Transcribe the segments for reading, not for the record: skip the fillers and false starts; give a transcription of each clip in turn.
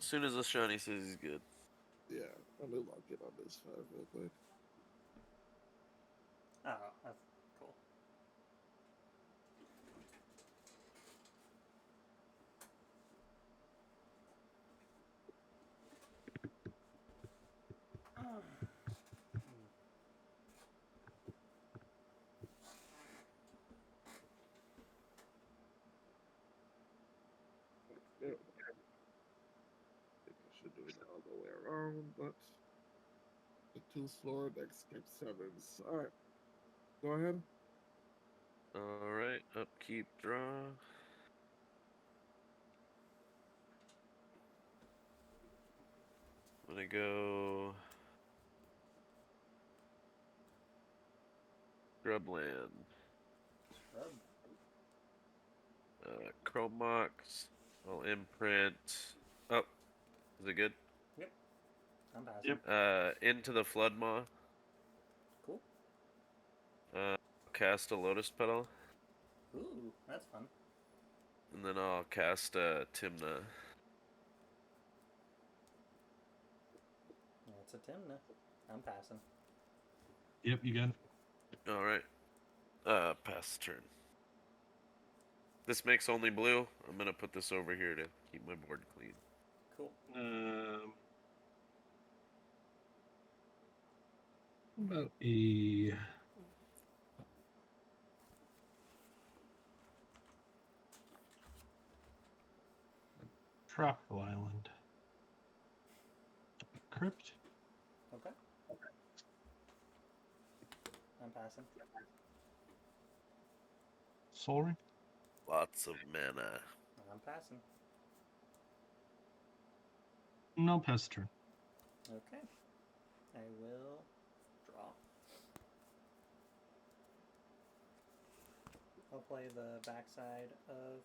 Soon as the shiny says he's good. Yeah, I'm gonna lock in on this 5 real quick. Oh, that's cool. Yeah. I think I should do it all the way around, but the 2 slower next skip 7s. Alright. Go ahead. Alright, upkeep, draw. I'm gonna go Scrubland. Chrome Mox. I'll imprint. Oh, is it good? Yep. I'm passing. Yep. Into the Flood Maw. Cool. Cast a Lotus Petal. Ooh, that's fun. And then I'll cast Tymna. It's a Tymna. I'm passing. Yep, you got it. Alright. Pass turn. This makes only blue. I'm gonna put this over here to keep my board clean. Cool. About a tropical island. Crypt. Okay. I'm passing. Soul Ring. Lots of mana. I'm passing. No, pass turn. Okay. I will draw. I'll play the backside of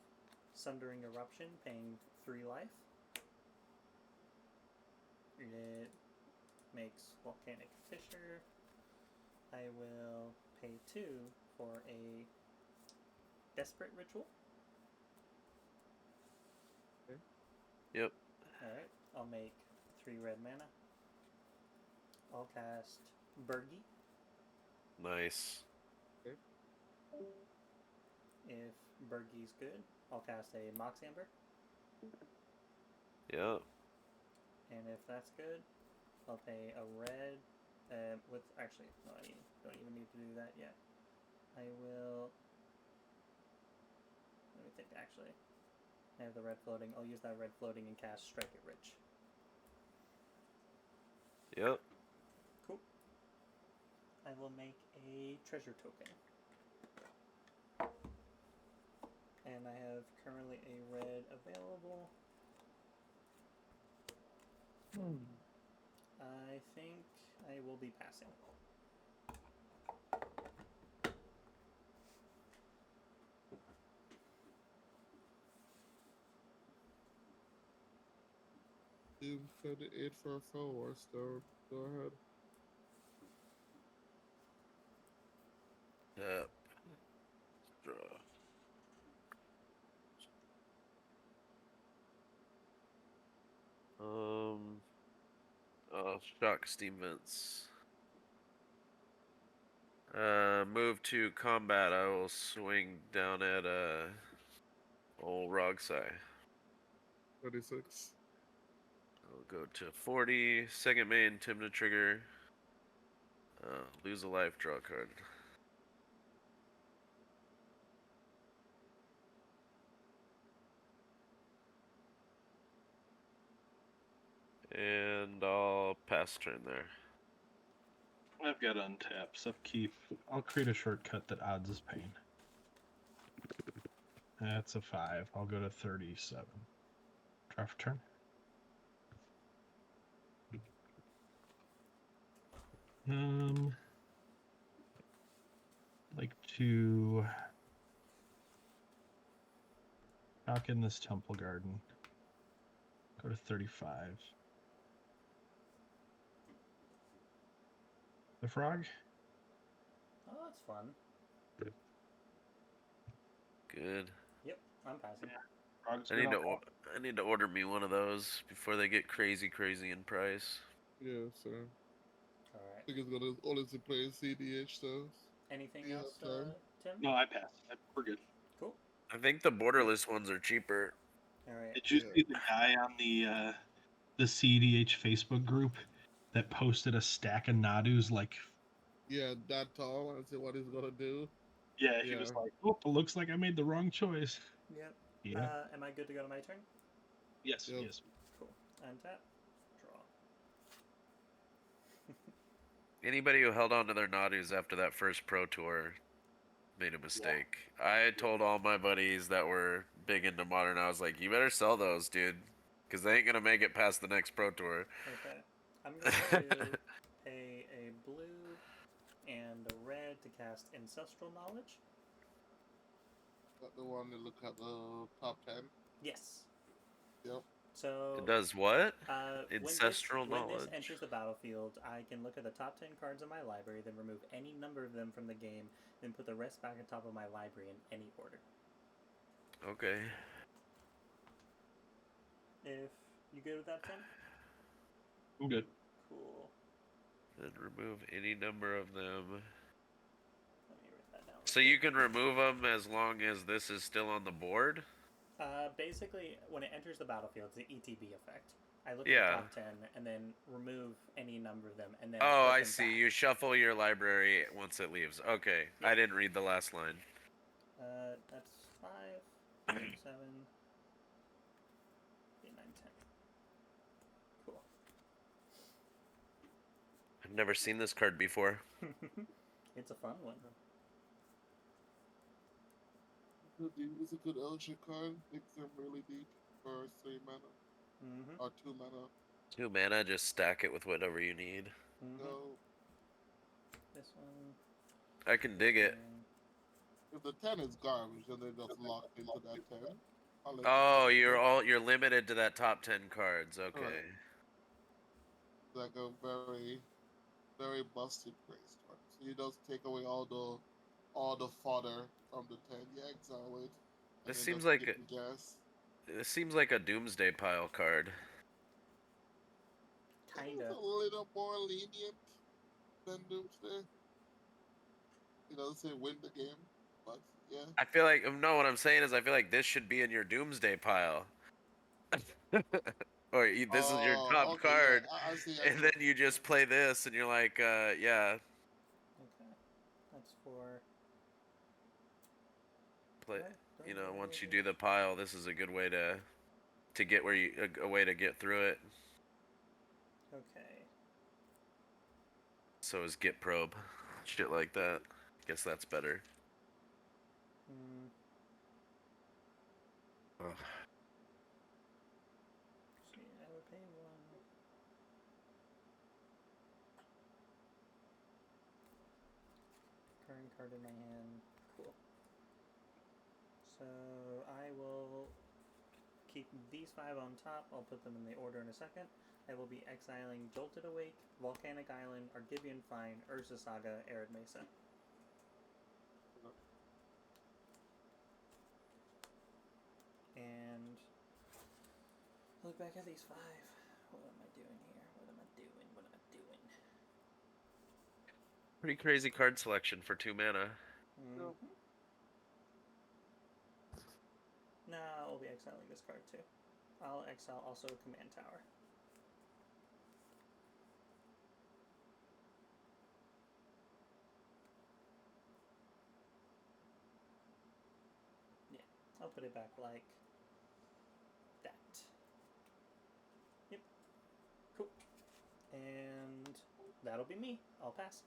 Sundering Eruption, paying 3 life. It makes Volcanic Fissure. I will pay 2 for a Desperate Ritual. Okay. Yep. Alright, I'll make 3 red mana. I'll cast Birgi. Nice. Okay. If Birgi's good, I'll cast a Mox Amber. Yep. And if that's good, I'll pay a red with... Actually, no, I don't even need to do that yet. I will... Let me think, actually. I have the red floating. I'll use that red floating and cast Strike It Rich. Yep. Cool. I will make a treasure token. And I have currently a red available. I think I will be passing. You fed 8 for a forward stone. Go ahead. Yep. Draw. Shock Steam Vents. Move to combat. I will swing down at old Rogsai. 26. I'll go to 40. Second main, Tymna trigger. Lose a life, draw a card. And I'll pass turn there. I've got untaps. Upkeep. I'll create a shortcut that odds is pain. That's a 5. I'll go to 37. Draft turn. Like to knock in this Temple Garden. Go to 35. The frog? Oh, that's fun. Good. Yep, I'm passing. Frog's I good need to on or- I need to order me one of those before they get crazy in price. Yeah, so I Alright. think it's gonna honestly play cEDH though. Anything Yeah, else, time. Tim? No, I passed. We're good. Cool. I think the borderless ones are cheaper. Alright. Did you Yeah. see the guy on the cEDH Facebook group that posted a stack of Nadus? Like, Yeah, that tall. I see what he's gonna do. yeah, he was Yeah. like, "Oh, it looks like I made the wrong choice." Yep. Yeah. Am I good to go to my turn? Yes. Yep. Yes. Cool. Untap. Draw. Anybody who held on to their Nadus after that first Pro Tour made a mistake. I told all my buddies that were big into Modern, I was like, you better sell those, dude. Because they ain't going to make it past the next Pro Tour. Okay. I'm going to pay a blue and a red to cast Ancestral Knowledge. Got the one to look at the top 10. Yes. Yep. So It does what? when Ancestral this Knowledge. enters the battlefield, I can look at the top 10 cards in my library, then remove any number of them from the game, then put the rest back on top of my library in any order. Okay. If you good with that, Tim? I'm good. Cool. Then remove any number of them. Let me write that down. So you can remove them as long as this is still on the board? Basically, when it enters the battlefield, it's the ETB effect. I look Yeah. at the top 10 and then remove any number of them, and then Oh, put I them see. back. You shuffle your library once it leaves. Okay. Yeah. I didn't read the last line. That's 5, 6, 7, 8, 9, 10. Cool. I've never seen this card before. It's a fun one. It's a good Elsha card. Makes them really deep for 3 mana Mm-hmm. or 2 mana. 2 mana, just stack it with whatever you need. Mm-hmm. So This one. I can dig it. and- if the 10 is garbage, then they're just locked into that 10. I'll let Oh, you you're limited to that top 10 cards. Okay. Correct. Like a very, very busted praise card. So you just take away all the fodder from the 10. You exile it. And This then seems just like keep the gas. This seems like a Doomsday Pile card. Kinda. It's a little more lenient than Doomsday. You know, say win the game, but yeah. I feel like no. What I'm saying is, I feel like this should be in your Doomsday Pile. This is your top Okay, card, yeah, I see. and then you just play this, and you're like, yeah, Okay. That's for. play. What? You Don't know, really once you need do it. the pile, this is a good way to get where you a way to get through it. Okay. So is Git Probe, shit like that. Guess that's better. Hmm. Ugh. See, I would pay 1. Current card in my hand. Cool. So I will keep these 5 on top. I'll put them in the order in a second. I will be exiling Jolted Awake, Volcanic Island, Argivian Find, Urza Saga, Arid Mesa. And look back at these 5. What am I doing here? What am I doing? What am I doing? Pretty crazy card selection for 2 mana. Mm-hmm. Nah, I'll be exiling this card too. I'll exile also Command Tower. Yeah, I'll put it back like that. Yep. Cool. And that'll be me. I'll pass.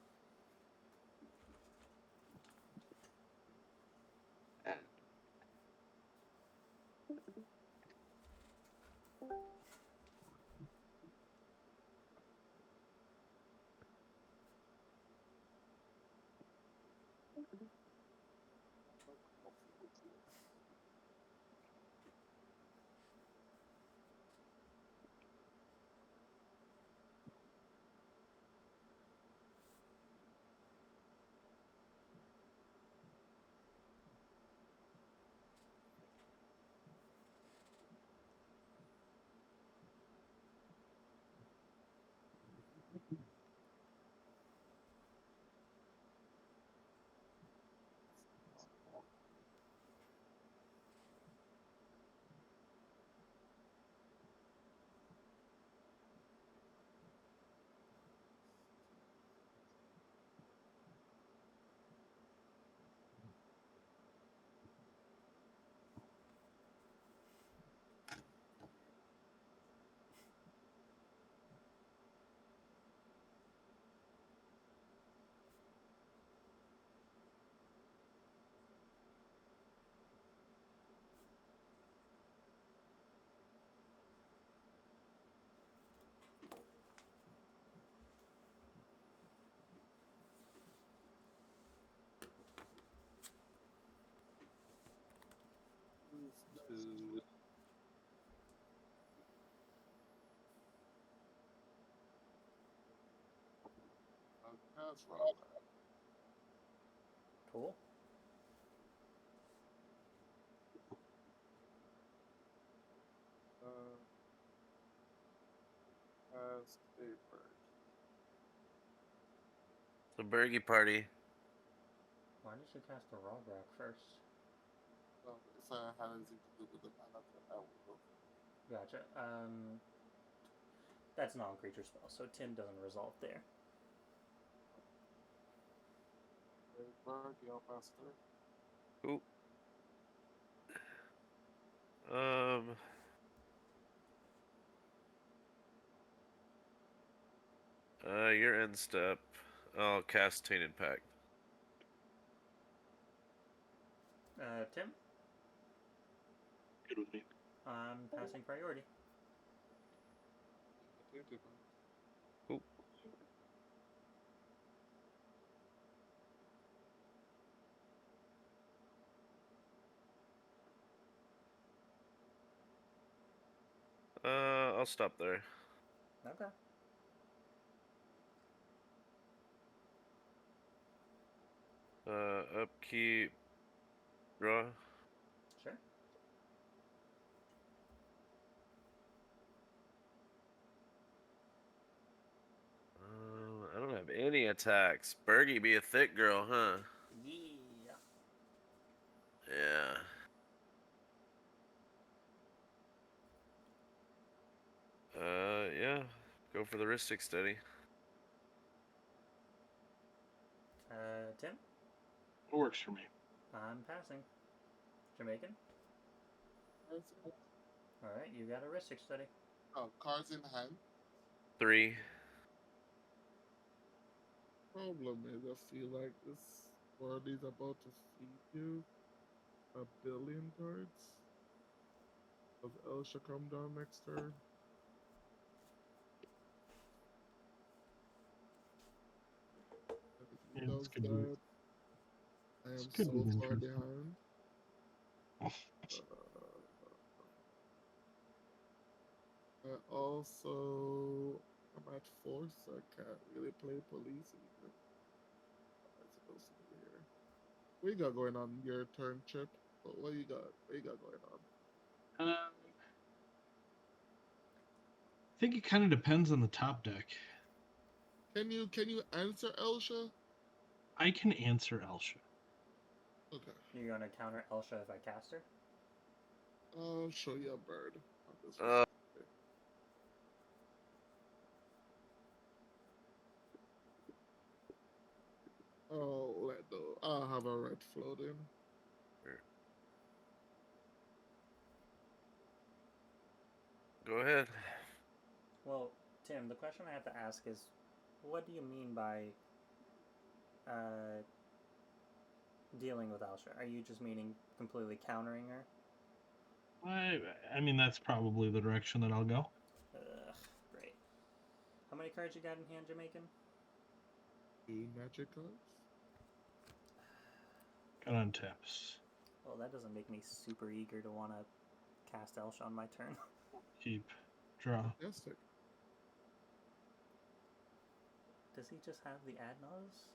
to cast Rograkh. Cool. Cast a bird. The Birgi party. Why did you cast a Rograkh first? Well, if I had anything to do with the mana, I would go. Gotcha. That's a non-creature spell, so Tim doesn't resolve there. Bird, your master. Ooh. Um. Your end step. I'll cast Tainted Pact. Tim, Good with me. I'm passing priority. Cool. I'll stop there. Okay. Upkeep. Draw. Sure. I don't have any attacks. Birgi be a thick girl, huh? Yeah. Yeah. Yeah. Go for the Rhystic Study. Tim, It works for me. I'm passing. Jamaican. All right, you got a Rhystic Study. Oh, cards in hand. 3. Problem is, I feel like this world is about to feed you 1,000,000,000 cards. Does Elsha come down next turn? If he Yeah, does it's good that, move. I am good so moving far turn. behind. I also I'm at 4, so I can't really play police either. I'm supposed to be here. What you got going on your turn, Chip? What you got? What you got going on? I think it kind of depends on the top deck. Can you answer Elsha? I can answer Elsha. Okay. You're gonna counter Elsha if I cast her? I'll show you a bird. Uh, Oh, I'll have a red floating. Go ahead. Well, Tim, the question I have to ask is, what do you mean by dealing with Elsha? Are you just meaning completely countering her? I mean, that's probably the direction that I'll go. Ugh, great. How many cards you got in hand, Jamaican? 3 magic cards. Got on taps. Well, that doesn't make me super eager to want to cast Elsha on my turn. Keep. Draw. Fantastic. Does he just have the Adnos?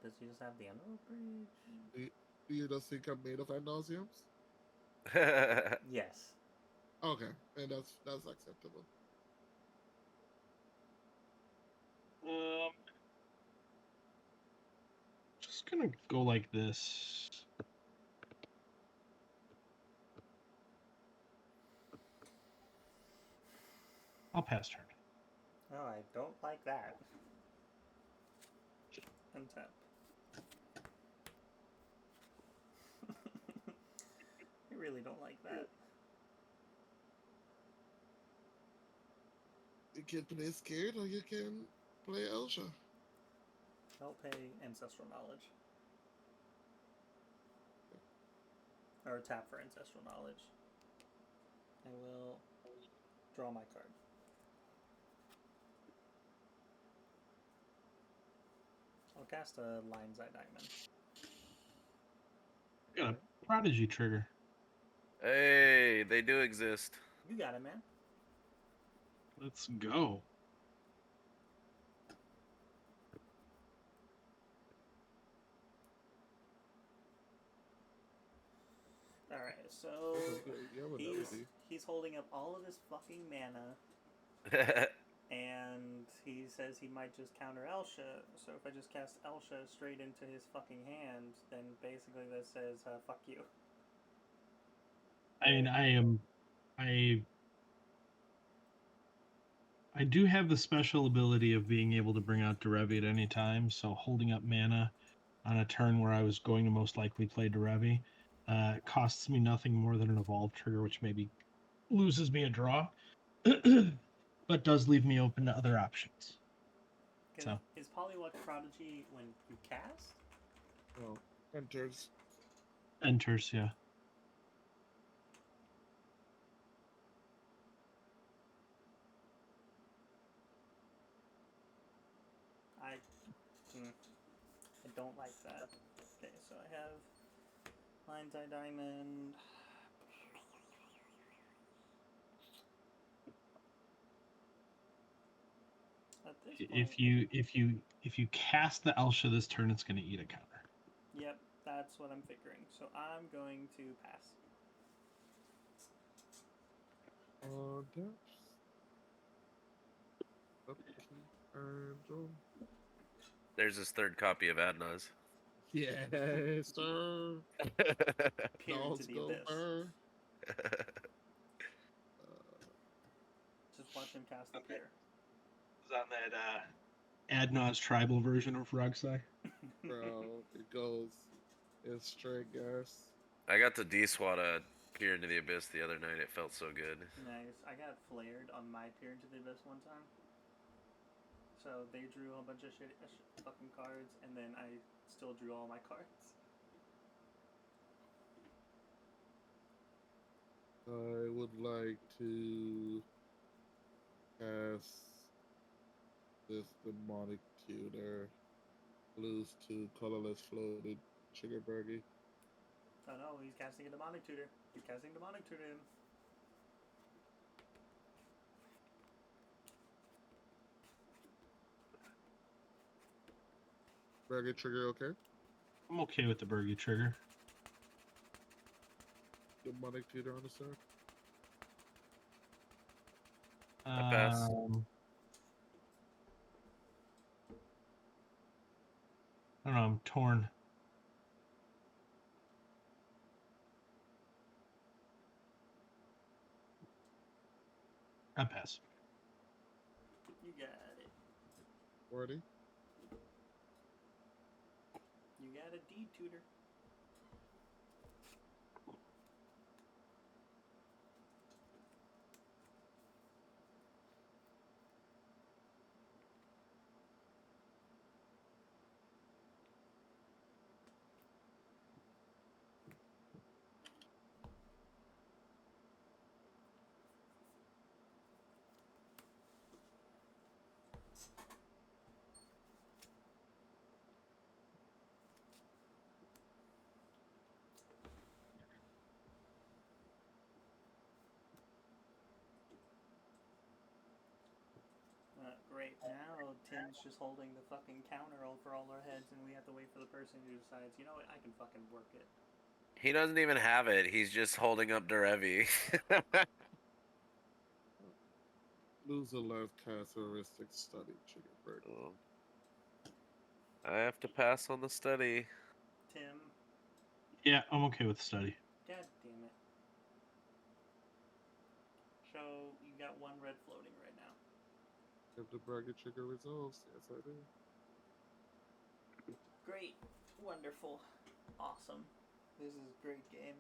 Does he just have the Emerald Bridge? Do you just think I'm made of ad nauseums? Yes. Okay, and that's acceptable. Just gonna go like this. I'll pass turn. Oh, I don't like that. Untap. I really don't like that. You can play scared or you can play Elsha. I'll pay Ancestral Knowledge. Or tap for Ancestral Knowledge. I will draw my card. I'll cast a Lion's Eye Diamond. Got a Prodigy trigger. Hey, they do exist. You got it, man. Let's go. All right, so Yeah, whatever, dude. he's holding up all of his fucking mana, and he says he might just counter Elsha. So if I just cast Elsha straight into his fucking hand, then basically that says fuck you. I mean, I do have the special ability of being able to bring out Derevi at any time, so holding up mana on a turn where I was going to most likely play Derevi costs me nothing more than an evolve trigger, which maybe loses me a draw, but does leave me open to other options. So Is Polywalk Prodigy when you cast? Well, enters. enters, yeah. I don't like that. Okay, so I have Lion's Eye Diamond. At this point, If you cast the Elsha this turn, it's going to eat a counter. Yep, that's what I'm figuring. So I'm going to pass. Adept. Angel. There's his third copy of Adnaz. Yes, sir. Peer into Dogs the go abyss. burr. Just watch him cast the peer. It's on that Adnaz tribal version of Rograkh. Bro, it goes. It's straight gas. I got to D-SWAT a Peer into the Abyss the other night. It felt so good. Nice. I got flared on my peer into the abyss one time. So they drew a bunch of shit fucking cards, and then I still drew all my cards. I would like to cast this demonic tutor. Lose to colorless floated sugar Birgi. Oh no, he's casting a demonic tutor. He's casting demonic tutor in. Birgi trigger, okay? I'm okay with the Birgi trigger. Demonic tutor on the side. I pass. I don't know, I'm torn. I pass. You got it. Wordy. You got a D tutor. Great. Now Tim's just holding the fucking counter over all our heads, and we have to wait for the person who decides, you know what, I can fucking work it. He doesn't even have it. He's just holding up Derevi. Lose a life cast heuristic study trigger Birgi. Oh. I have to pass on the study. Tim, Yeah, I'm okay with the study. god damn it. So you got one red floating right now. If the Birgi trigger resolves, yes I do. Great. Wonderful. Awesome. This is a great game.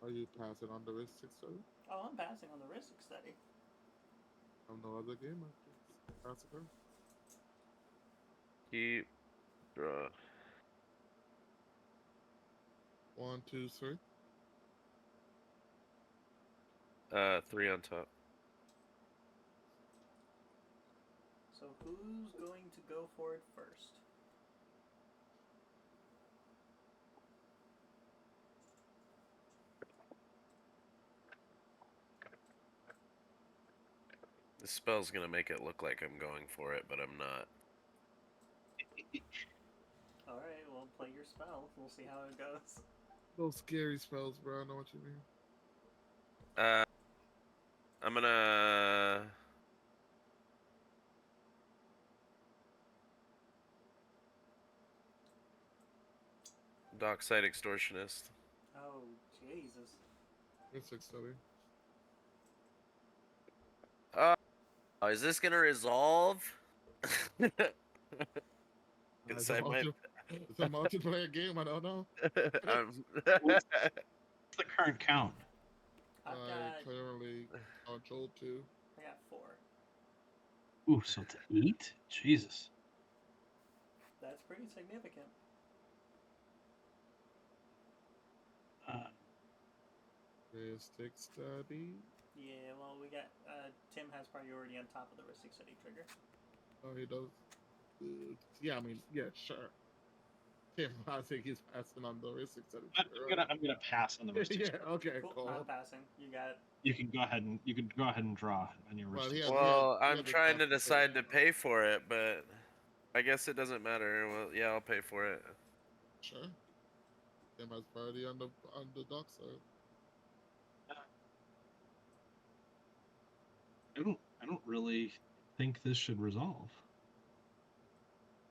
Are you passing on the heuristic study? Oh, I'm passing on the Ristic study. I have no other game after this. Pass it on. Keep draw. 1, 2, 3. 3 on top. So who's going to go for it first? This spell's gonna make it look like I'm going for it, but I'm not. Alright, well, play your spell. We'll see how it goes. Those scary spells, bro. I know what you mean. I'm gonna. Dockside Extortionist. Oh, Jesus. Mystic study. Is this gonna resolve? It's Yes, I might. it's a multiplayer game. I don't know. What's the current count? I've I got, clearly control 2. I got 4. Ooh, so it's 8? Jesus. That's pretty significant. Mystic study. Yeah, well, we got, Tim has priority on top of the Ristic City trigger. Oh, he does. Yeah, I mean, yeah, sure. Tim, I think he's passing on the Mystic study. I'm gonna pass on the Mystic. Yeah, okay, Cool, cool. I'm passing. You got, You can go ahead and draw on your Well, Mystic. yeah. Well, he I'm had the trying to chance to decide say to pay for it, but I guess it doesn't matter. Well, yeah, I'll pay for it. Sure. Tim has priority on the dock side. I don't really think this should resolve.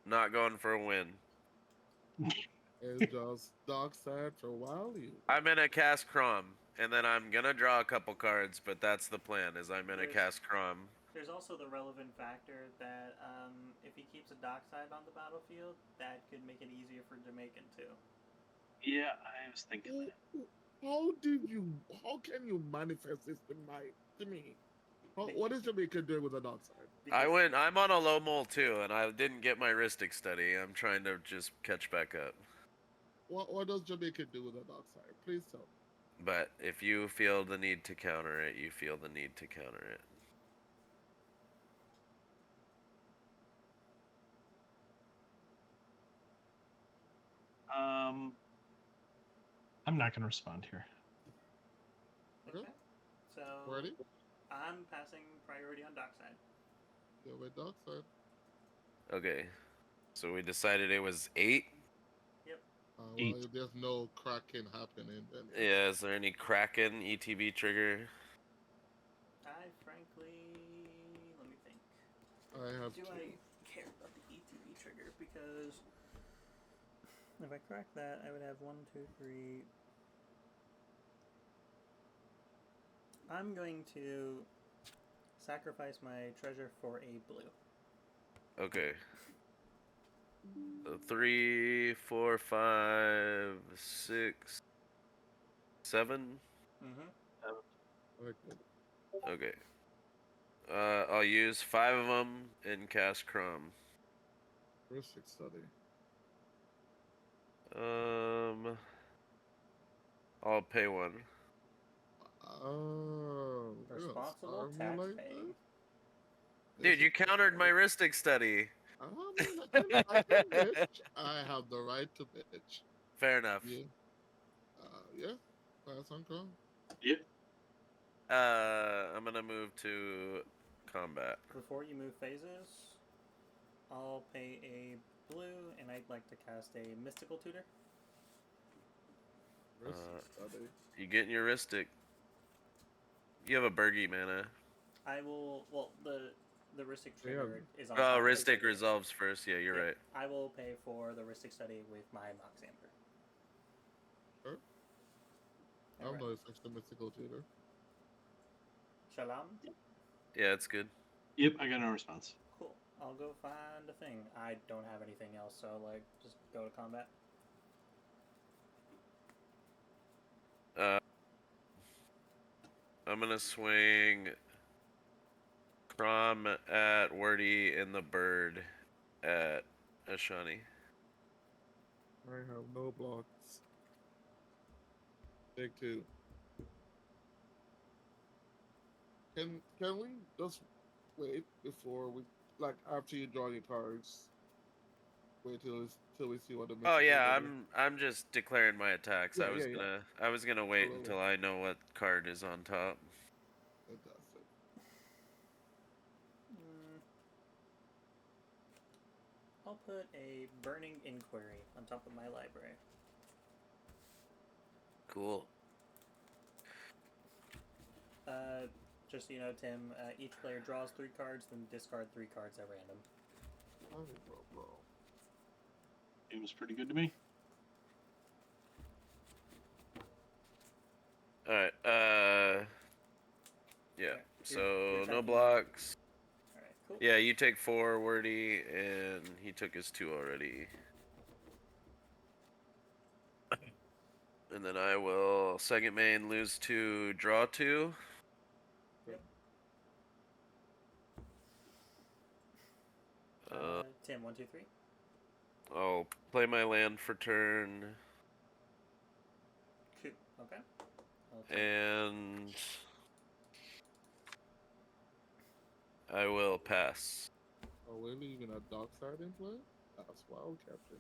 Not going for a win. It's just dock side for value. I'm gonna cast Kraum, and then I'm gonna draw a couple cards, but that's the plan. Is I'm gonna There's- cast Kraum. there's also the relevant factor that, if he keeps a dockside on the battlefield, that could make it easier for Jamaican too. Yeah, I was thinking that. How can you manifest this to me? What is Jamaica doing with the dock side? I'm on a low mole too, and I didn't get my Ristic study. I'm trying to just catch back up. What does Jamaica do with the dock side? Please tell me. But if you feel the need to counter it, you feel the need to counter it. I'm not gonna respond here. Okay. So, Ready? I'm passing priority on dockside. Go with dock side. Okay. So we decided it was 8. Well, 8. if there's no cracking happening, then Yeah, is there any Kraken ETB trigger? I frankly, let me think. I have Do to. I care about the ETB trigger? Because if I crack that, I would have 1, 2, 3. I'm going to sacrifice my treasure for a blue. Okay. So 3, 4, 5, 6, 7. Mm-hmm. Okay. Okay. I'll use 5 of them and cast Kraum. Mystic study. I'll pay 1. Oh, Responsible yeah, tax like paying. Dude, you countered my Ristic study. I can bitch. I have the right to bitch. Fair enough. Yeah. Yeah. Pass on Chrome. Yep. I'm gonna move to combat. Before you move phases, I'll pay a blue, and I'd like to cast a mystical tutor. Mystic study. You getting your Ristic? You have a Birgi mana. I will. Well, the Ristic Yeah. trigger is on. Oh, top of the Ristic trigger. resolves first. Yeah, you're Yeah, right. I will pay for the Ristic study with my Mox Amber. Sure. I'm Alright. no such a mystical tutor. Shalam? Yeah, it's good. Yep, I got no response. Cool. I'll go find a thing. I don't have anything else, so like, just go to combat. I'm gonna swing Kraum at Wordy and the bird at Ashani. I have no blocks. Take 2. Can we just wait before we after you draw your cards? Wait till we see what the Oh mystical yeah, do. I'm just declaring my attacks. Yeah, I was gonna wait Absolutely. until I know what card is on top. Fantastic. I'll put a Burning Inquiry on top of my library. Cool. Just so you know, Tim, each player draws 3 cards, then discard 3 cards at random. I think bro. Seems pretty good to me. All right. Yeah. Alright, So you're no taking- blocks. Alright, cool. Yeah, you take 4, Wordy, and he took his 2 already. And then I will second main, lose 2, draw 2. Yep. Uh, Tim, 1, 2, 3. I'll play my land for turn, Cool. Okay. I'll take- and I will pass. Are we leaving a dockside in play? That's wild, Captain.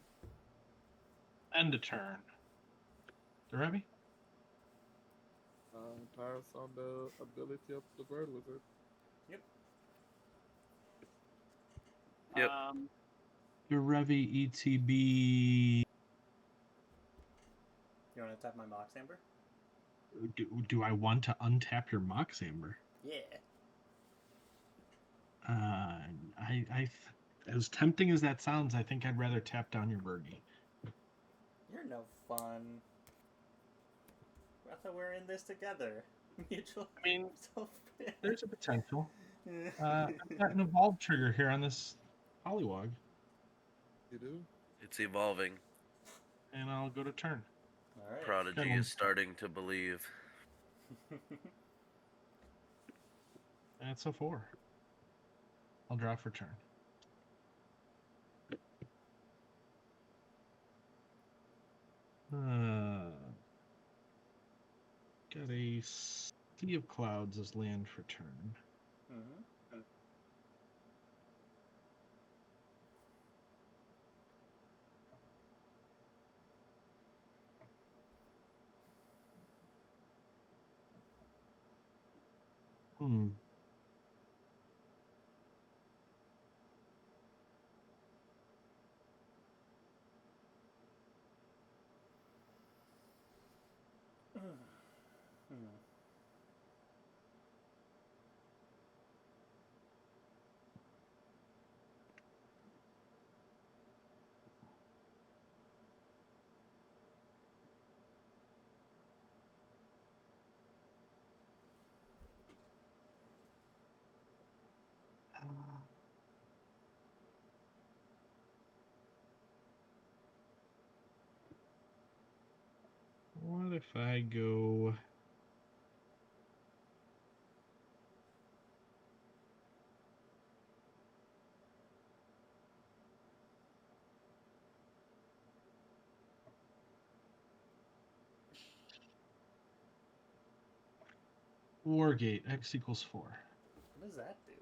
End a turn. Derevi? Pass on the ability of the bird wizard. Yep. Derevi ETB. You want to tap my Mox Amber? Do I want to untap your Mox Amber? Yeah. As tempting as that sounds, I think I'd rather tap down your Birgi. You're no fun. I thought we were in this together. Mutual. I mean, self. there's a potential. I've got an evolve trigger here on this Pollywog, You do? It's evolving. and I'll go to turn. All right. Prodigy Good one. is starting to believe. That's a 4. I'll draw for turn. Got a Sea of Clouds as land for turn. Mm-hmm. Hmm. What if I go... Wargate, X equals 4. What does that do?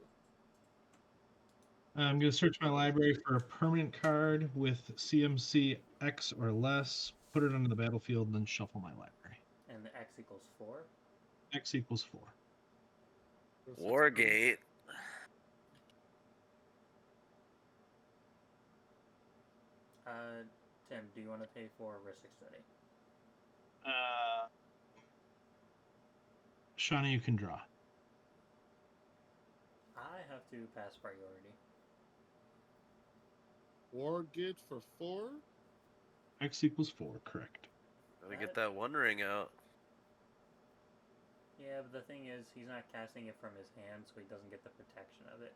I'm going to search my library for a permanent card with CMC X or less, put it onto the battlefield, and then shuffle my library. And the X equals 4? X equals 4. Wargate. Tim, do you want to pay for Ristic Study? Shawnee, you can draw. I have to pass priority. Wargate for 4? X equals 4, correct. Gotta get that One Ring out. Yeah, but the thing is, he's not casting it from his hand, so he doesn't get the protection of it.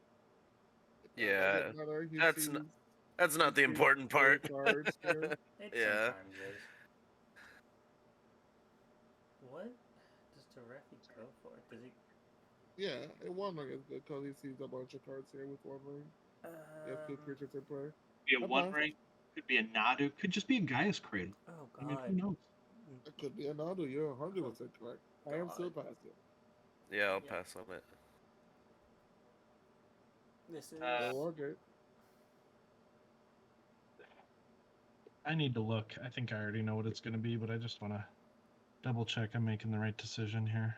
Yeah, Doesn't matter, he that's sees- not- That's not the he sees important four part. cards here. It Yeah. sometimes is. What does Derevi go for? Does he? Yeah, and One Ring is good because he sees a bunch of cards here with One Ring. You have 2 creatures in play. Be a Come One on. Ring, could be a Nadu, could just be a Gaia's Cradle. Oh I mean, god. who knows? It could be another. You're 100% correct. I am still God. passing. Yeah, I'll Yeah. pass on it. This is. Wargate. I need to look. I think I already know what it's going to be, but I just want to double check I'm making the right decision here.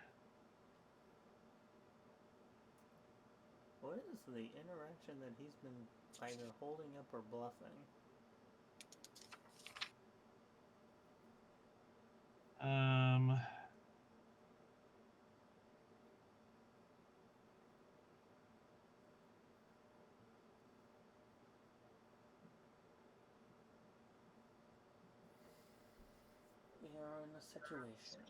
What what is the interaction that he's been either holding up or bluffing? We are in a situation.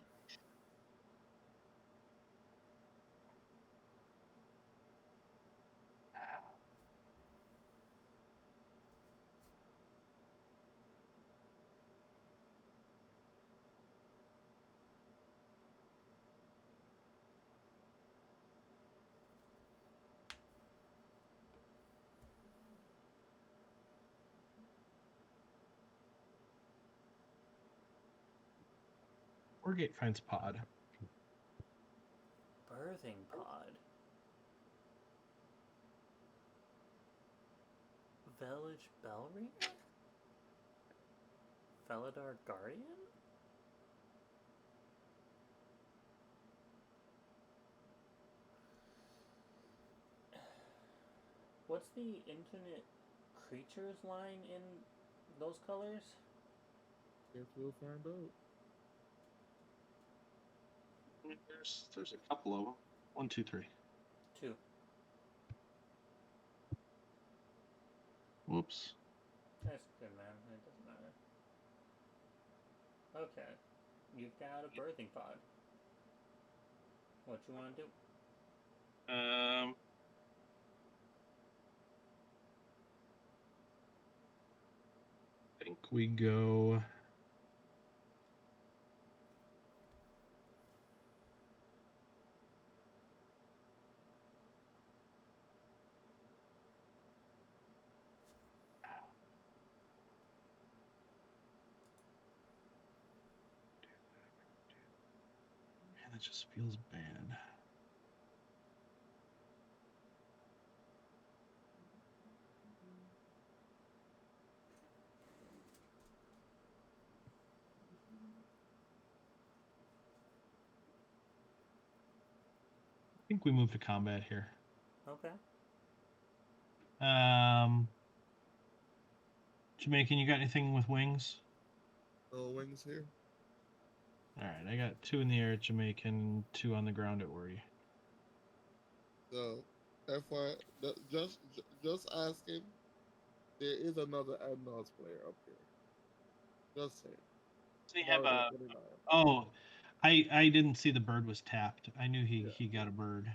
Wargate finds pod. Birthing pod. Village Bellringer? Felidar Guardian? What's the infinite creatures line in those colors? Guess we'll find out. There's a couple of them. 1, 2, 3. 2. Whoops. That's good, man. It doesn't matter. Okay. You've got a birthing pod. What you want to do? I think we go. Man, that just feels bad. I think we move to combat here. Okay. Jamaican, you got anything with wings? No wings here. All right, I got 2 in the air at Jamaican, 2 on the ground at Wordy. So, FY, just asking. There is another Adnos player up here. Just saying. They have Bardo a. 29. Oh, I didn't see the bird was tapped. I knew Yeah. he got a bird.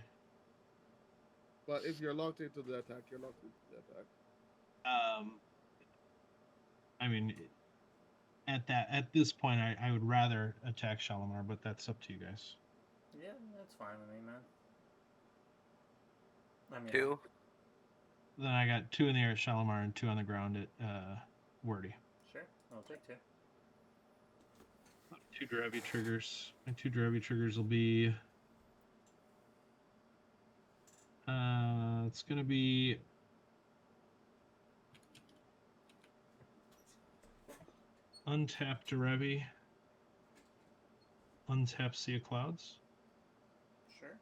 But if you're locked into the attack, you're locked into the attack. I mean, at this point, I would rather attack Shalamar, but that's up to you guys. Yeah, that's fine with me, man. I mean, 2. Then I got 2 in the air at Shalamar and 2 on the ground at Wordy. Sure, I'll take 2. 2 Derevi triggers. My 2 Derevi triggers will be. It's gonna be. Untap Derevi. Untap Sea of Clouds. Sure.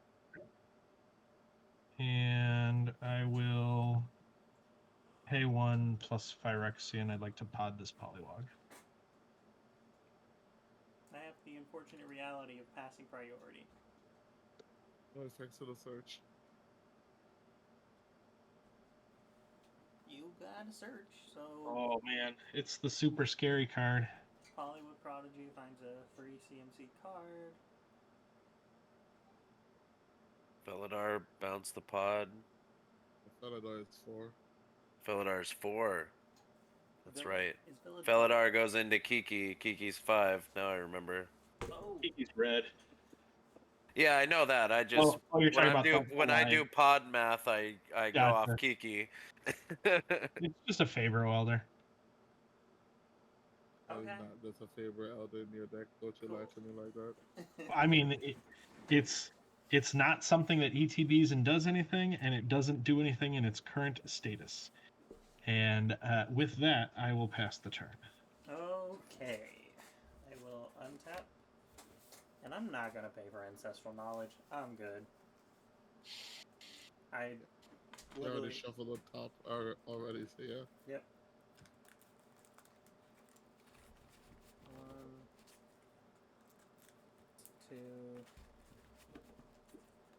And I will pay 1 plus Phyrexian. I'd like to pod this Polywog. I have the unfortunate reality of passing priority. No effects to the search. You gotta search, so... Oh man, it's the super scary card. Hollywood Prodigy finds a free CMC card. Felidar bounce the pod. Felidar is 4. Felidar's 4. That's right. Is Village Felidar goes into Kiki. Kiki's 5. Now I remember. Oh, He's red. Yeah, I know that. I just you're talking about when I do pod math, I go off Gotcha. Kiki. It's just a favor welder. That is okay. not just a favorite elder in your deck. Don't you lie to me like that. I mean, it's not something that ETBs and does anything, and it doesn't do anything in its current status. And with that, I will pass the turn. Okay. I will untap. And I'm not gonna pay for Ancestral Knowledge. I'm good. They already literally. shuffled the top already, so yeah. Yep. 1, 2.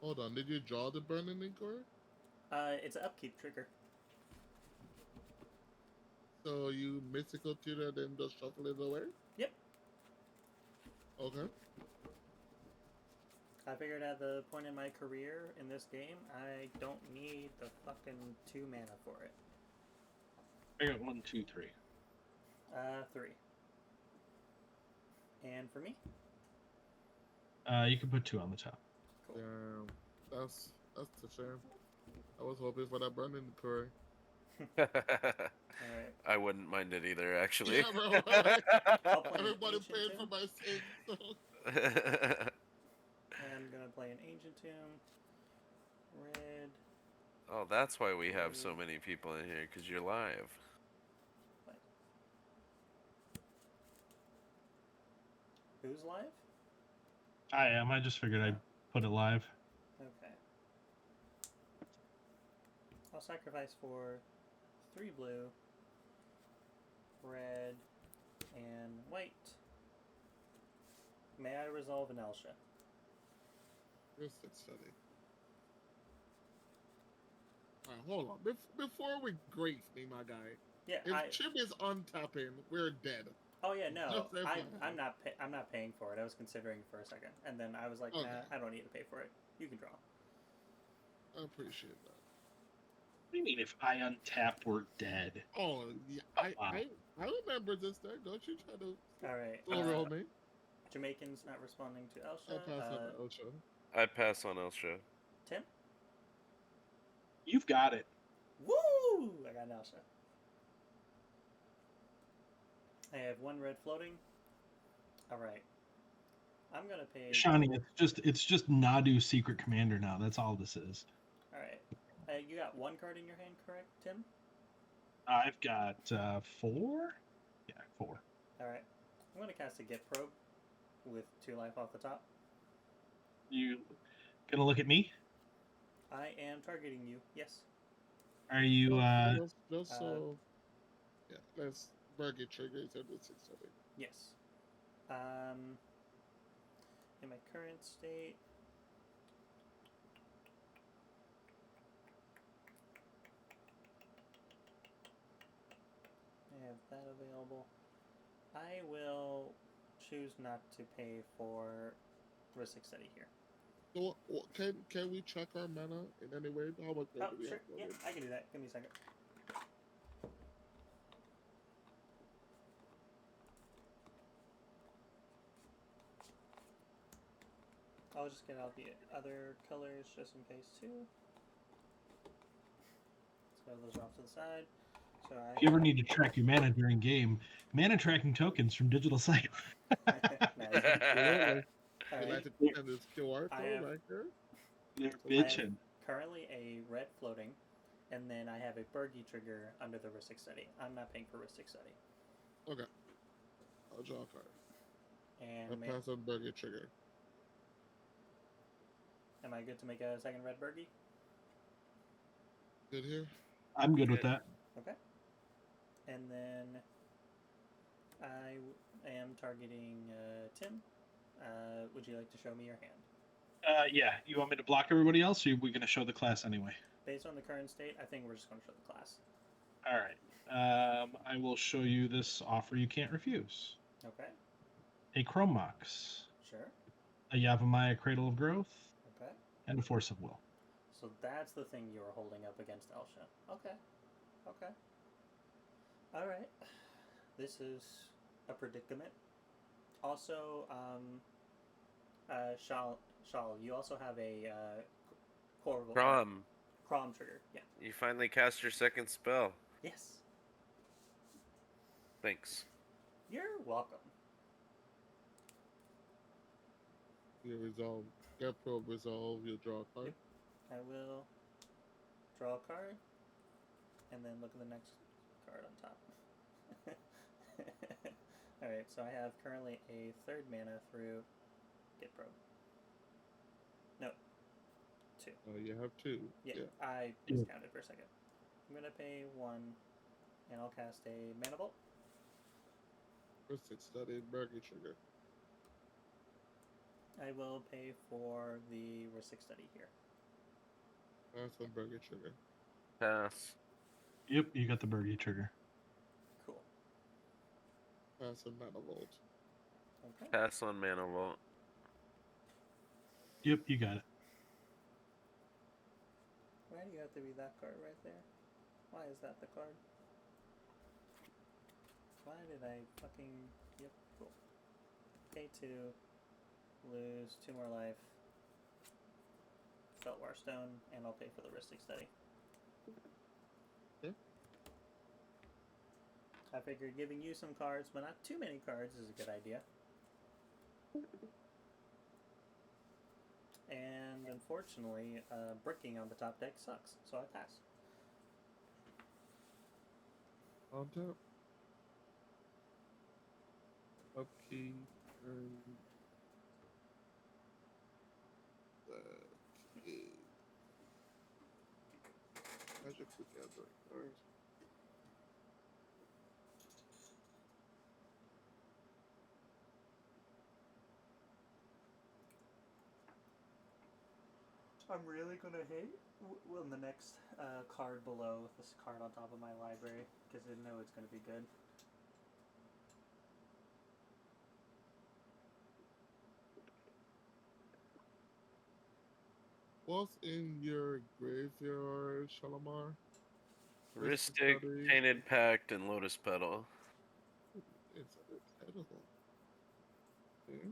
Hold on, did you draw the burning inquiry? It's an upkeep trigger. So you mystical tutor, then just shuffle it away? Yep. Okay. I figured at the point in my career in this game, I don't need the fucking 2 mana for it. I got 1, 2, 3. 3. And for me? You can put 2 on the top. Cool. Damn. That's a shame. I was hoping for that burning inquiry. Alright. I wouldn't mind it either, actually. Yeah, bro. I'll play an Everybody Ancient paid Tomb. for my sins, so. I'm gonna play an Ancient Tomb. Red. Oh, that's why we have so many people in here, because you're live. Who's live? I am. I just figured I'd put it live. Okay. I'll sacrifice for 3 blue, red, and white. May I resolve an Elsha? Here's the study. Alright, hold on. Before we grief me, my guy. Yeah, If Chip is untapping, we're dead. Oh yeah, no, Just FYI. I'm not paying for it. I was considering for a second, and then I was like, Okay. nah, I don't need to pay for it. You can draw. I appreciate that. What do you mean if I untap, we're dead? Oh, yeah. Wow. I remember this deck. Don't you try to All right. slow roll me. Jamaicans not responding to I'll Elsha. pass on Elsha. I pass on Elsha. Tim. You've got it. Woo! I got an Elsha. I have 1 red floating. All right. I'm gonna pay. Shawnee, it's just Nadu Secret Commander now. That's all this is. All right. You got 1 card in your hand, correct, Tim? I've got 4. Yeah, 4. All right. I'm gonna cast a Get Probe with 2 life off the top. You gonna look at me? I am targeting you. Yes. Are you? Just so. Yeah, let's Birgi triggers every 6 seconds. Yes. In my current state, I have that available. I will choose not to pay for Ristic Study here. So, can we check our mana in any way? How much Oh, do we sure. have? Yeah, I can do that. Give me a second. I'll just get out the other colors just in case too. Let's go those off to the side. So If you ever need to track your mana during game, mana tracking tokens from Digital Cycle. Absolutely. All We right. like to send this QR I code have- right there. They're I have bitching. currently a red floating, and then I have a Birgi trigger under the Ristic Study. I'm not paying for Ristic Study. Okay. I'll draw a card. And I'll pass on Birgi trigger. am I good to make a second red Birgi? Good here? I'm good with that. Okay. And then I am targeting Tim. Would you like to show me your hand? Yeah. You want me to block everybody else, or are we going to show the class anyway? Based on the current state, I think we're just going to show the class. All right. I will show you this offer you can't refuse. Okay. A Kraum Mox, Sure. a Yavimaya Cradle of Growth, Okay. and a Force of Will. So that's the thing you were holding up against Elsha. Okay. Okay. All right. This is a predicament. Also, Shal, you also have a Kraum, Kraum trigger. Yeah. you finally cast your second spell. Yes. Thanks. You're welcome. You resolve. Get probe resolve. You draw a card. Yep. I will draw a card, and then look at the next card on top. Alright, so I have currently a 3rd mana through Get Probe. No. 2. Oh, you have 2. Yeah, Yeah. I Yeah. miscounted for a second. I'm gonna pay 1, and I'll cast a Mana Bolt. First it's studied Birgi trigger. I will pay for the Rhystic Study here. That's on Birgi trigger. Pass. Yep, you got the Birgi trigger. Cool. Pass on Mana Vault. Okay. Pass on Mana Vault. Yep, you got it. Why do you have to be that card right there? Why is that the card? Why did I fucking... Yep, cool. Pay 2. Lose 2 more life. Feltwar Stone, and I'll pay for the Rhystic Study. Okay. I figured giving you some cards, but not too many cards, is a good idea. And unfortunately, bricking on the top deck sucks, so I pass. On top. Upkeep and that is Magic the Gathering card. I'm really gonna hate when the next card below this card on top of my library, because I know it's gonna be good. What's in your graveyard, Shalamar? Rhystic, Study. Tainted Pact, and Lotus Petal. It's edible. Okay.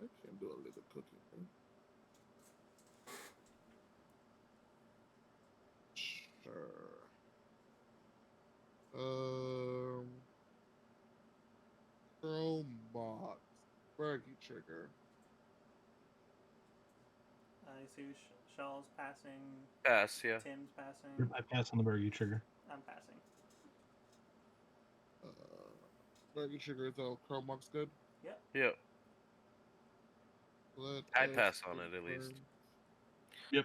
I can do a little cooking. Huh? Sure. Kraum Mox. Birgi trigger. I see Shaw's passing, Pass, yeah. Tim's passing, Yep, I pass on the Birgi trigger. I'm passing. Birgi trigger is all Kraum Mox good. Yep. Yep. Let I'd us pass on it at least. confirm. Yep.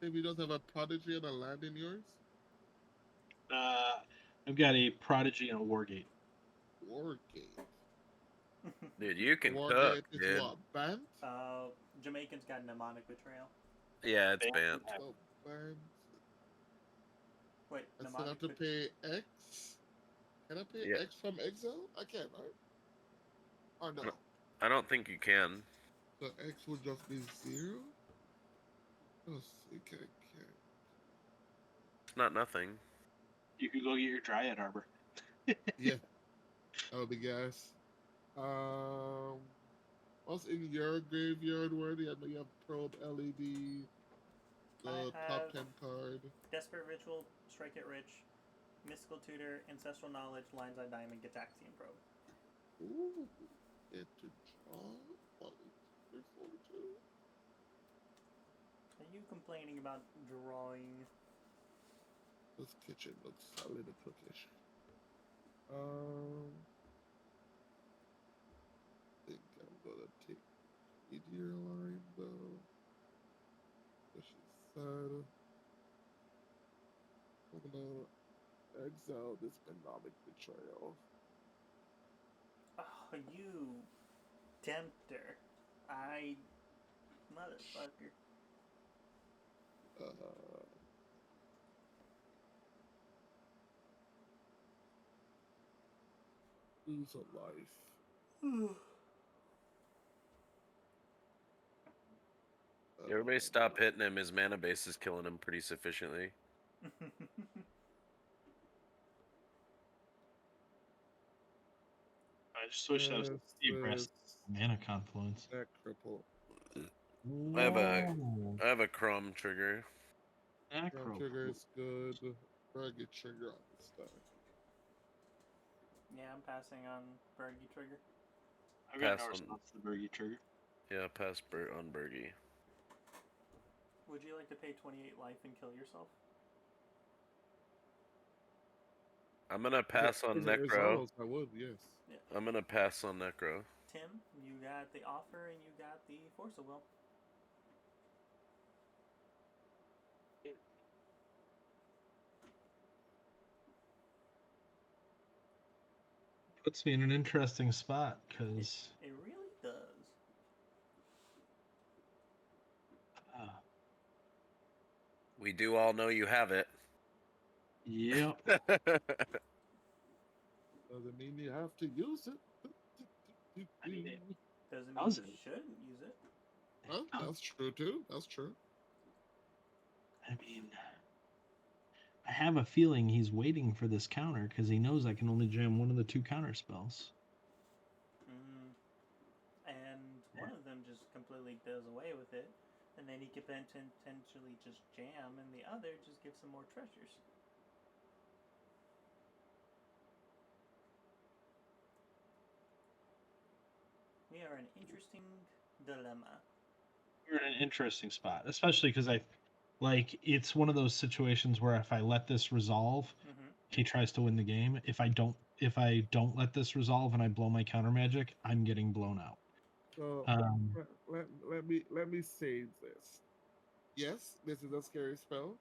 Maybe you don't have a prodigy and a land in yours? I've got a Prodigy and a Wargate. Wargate. Dude, you can cook, Wargate is dude. what? Banned? Jamaican's got Mnemonic Betrayal. Yeah, it's Banned. banned. Oh, banned. Wait, I still have to pay X? Can I pay Yeah. X from Exile? I can't, right? Or no? I don't think you can. So X would just be 0? Oh, okay, It's not nothing. You could go get your Dryad Arbor. yeah. That would be gas. What's in your graveyard, Wordy? I know you have Probe LED, the I top have 10 card. Desperate Ritual, Strike It Rich, Mystical Tutor, Ancestral Knowledge, Lion's Eye Diamond, Gataxian Probe. Ooh, get to draw. 1, 3, 4, 2. Are you complaining about drawing? This kitchen looks a little cookish. Think I'm gonna take meteor line though. This is sad. I'm gonna exile this Mnemonic Betrayal. Oh, you tempter. Motherfucker. Lose a life. Everybody stop hitting him. His mana base is killing him pretty sufficiently. I just wish I was aggressive. Mana Confluence. That cripple. I have a Whoa. I have a Kraum trigger. Acro. Trigger is good. Rugged trigger on this stuff. Yeah, I'm passing on Birgi Trigger. I've got Pass no on- response to the Birgi trigger. Yeah, pass on Birgi. Would you like to pay 28 life and kill yourself? I'm gonna pass on If it Necro. resolves, I would, yes. Yeah. I'm gonna pass on Necro. Tim, you got the offer and you got the Force of Will. Puts me in an interesting spot because It really does. We do all know you have it. yep. Doesn't mean you have to use it. I mean, it Doesn't mean does you it. shouldn't use it. Well, that's true too. That's true. I mean, I have a feeling he's waiting for this counter because he knows I can only jam one of the two counter spells. And one of them just completely does away with it, and then he could potentially just jam, and the other just gives some more treasures. We are an interesting dilemma. You're in an interesting spot, especially because it's one of those situations where if I let this resolve, he tries to win the game. If I don't let this resolve and I blow my counter magic, I'm getting blown out. So let me say this. Yes, this is a scary spell.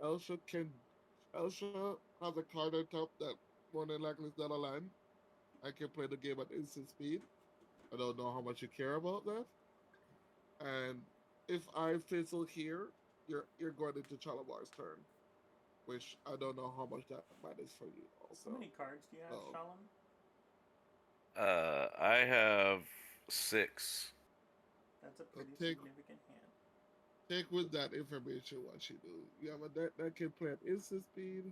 Elsha has a card on top that more than likely is not a land. I can play the game at instant speed. I don't know how much you care about that. And if I fizzle here, you're going into Chalamar's turn, which I don't know how much that matters for you. Also, How many cards do you have, Shalam? I have 6. That's a pretty take- significant hand. take with that information what you do. You have a deck that can play at instant speed,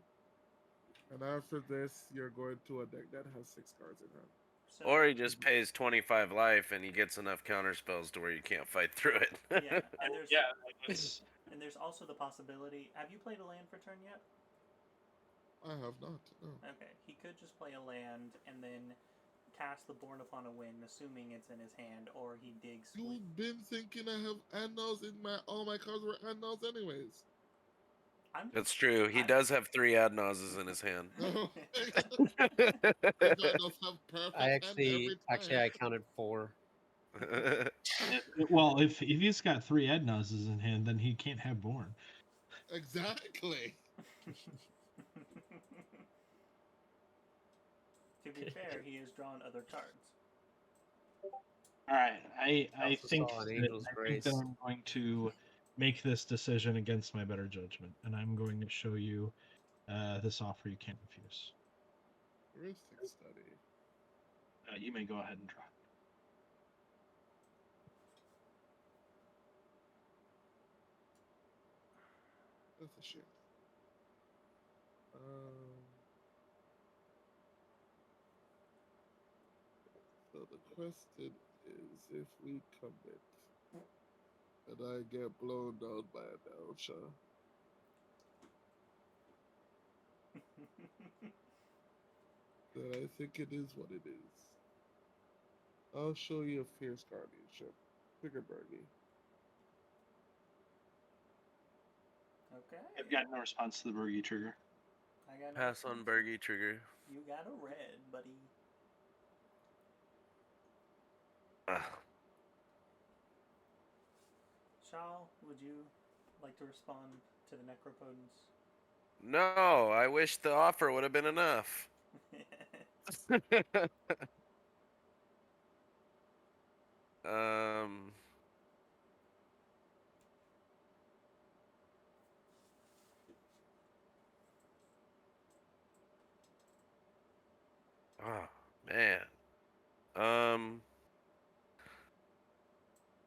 and after this, you're going to a deck that has 6 cards in hand. So, Or he just pays 25 life and he gets enough counter spells to where you can't fight through it. yeah, and there's It's, and there's also the possibility. Have you played a land for turn yet? I have not. No. Okay, he could just play a land and then cast the Born Upon a Wind, assuming it's in his hand, or he digs. You've been thinking I have Andals in all my cards were Andals anyways. That's true. He does have 3 Adnauses in his hand. No. I actually I counted 4. well, if he's got 3 Adnauses in hand, then he can't have Born. Exactly. To be fair, he has drawn other cards. All right, I also think saw an that, Angel's I think that Grace. I'm going to make this decision against my better judgment, and I'm going to show you this offer you can't refuse. Heuristic study. You may go ahead and draw. That's a shit. So the question is if we commit and I get blown down by an Elsha. Then I think it is what it is. I'll show you a fierce guardianship. Trigger Birgi. Okay. I've got no response to the Birgi trigger. I got no Pass on response. Birgi trigger. You got a red, buddy. Shaw, would you like to respond to the Necropotence? No, I wish the offer would have been enough. um. Oh man.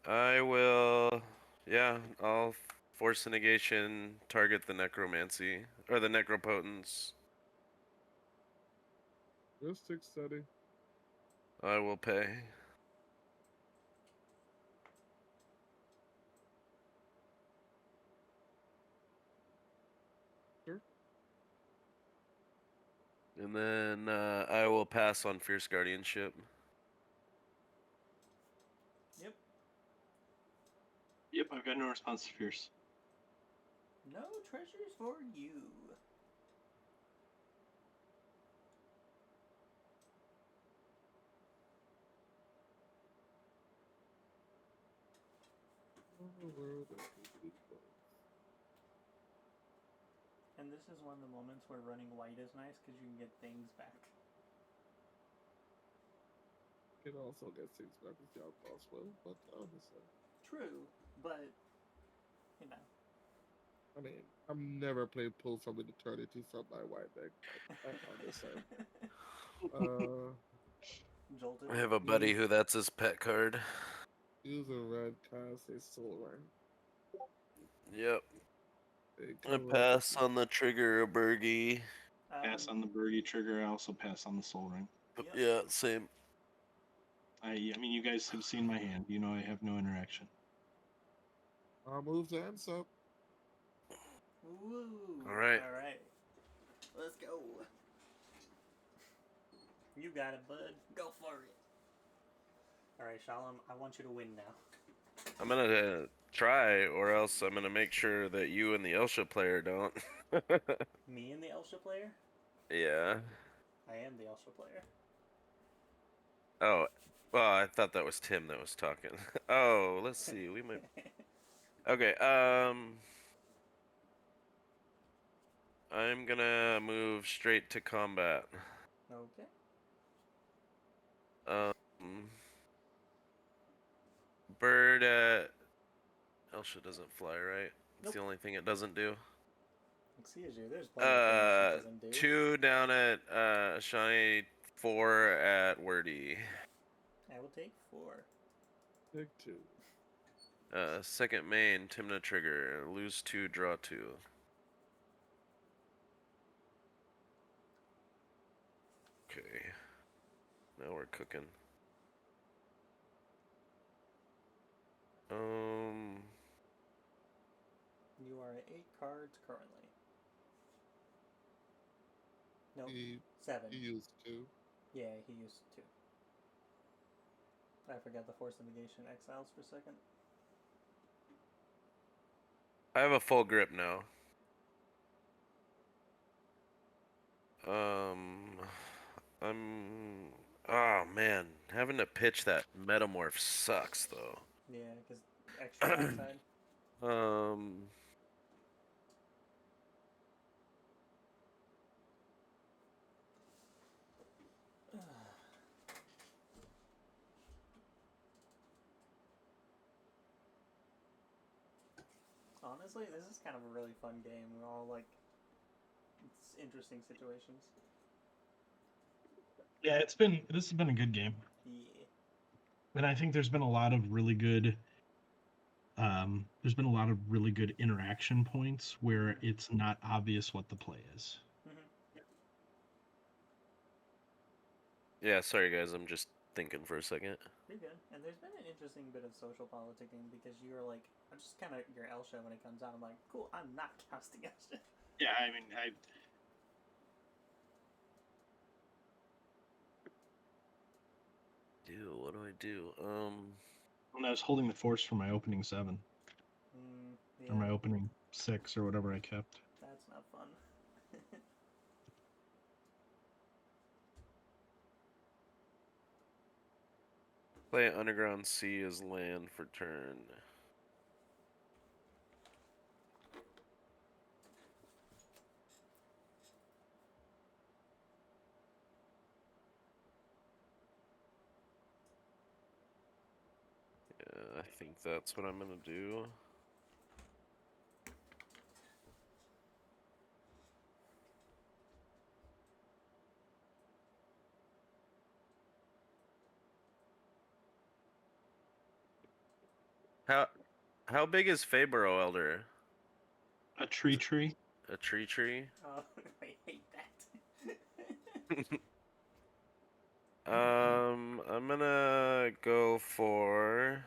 I will. Yeah, I'll force a negation. Target the necromancy or the necropotence. Heuristic study. I will pay. Sure. And then I will pass on fierce guardianship. Yep. I've got no response to fierce. No treasures for you. And this is one of the moments where running white is nice because you can get things back. It also gets things back with the outcast will, but obviously. True, but you know. I mean, I've never played pull from an eternity from my white deck. I understand. Jolted. I have a buddy who that's his pet card. Use a red cast a soul ring. Yep. I Corrupted pass on the trigger of Birgi. Pass on the Birgi trigger. I also pass on the Soul Ring. Yep. Yeah, same. I mean, you guys have seen my hand. You know I have no interaction. I'll move the ends up. Woo! All right. All right. Let's go. You got it, bud. Go for it. All right, Shalom. I want you to win now. I'm gonna try, or else I'm gonna make sure that you and the Elsha player don't. Me and the Elsha player? Yeah. I am the Elsha player. Oh, well, I thought that was Tim that was talking. Oh, let's see. We might. Okay. I'm gonna move straight to combat. Okay. Bird at Elsha doesn't fly, right? It's Nope. the only thing it doesn't do. Excuse you. There's plenty of things she doesn't do. 2 down at Shiny, 4 at Wordy. I will take 4. Take 2. Second main, Tymna trigger. Lose 2, draw 2. Okay. Now we're cooking. You are at 8 cards currently. Nope. 7. He used 2. Yeah, he used 2. I forgot the Force of Negation Exiles for a second. I have a full grip now. Oh man, having to pitch that metamorph sucks though. Yeah, because extra backside. Honestly, this is kind of a really fun game. We're all like, it's interesting situations. Yeah, this has been a good game. Yeah. And I think there's been a lot of really good interaction points where it's not obvious what the play is. Yeah, sorry guys, I'm just thinking for a second. You're good. And there's been an interesting bit of social politicking because you're like, I'm just kind of your Elsha when it comes out. I'm like, cool, I'm not casting Elsha. Yeah, I mean, What do I do? when I was holding the force for my opening 7 Yeah, or my opening 6 or whatever I kept. that's not fun. Play Underground Sea as land for turn. Yeah, I think that's what I'm gonna do. How big is Fabro Elder? A tree. A tree? Oh, I hate that. I'm gonna go for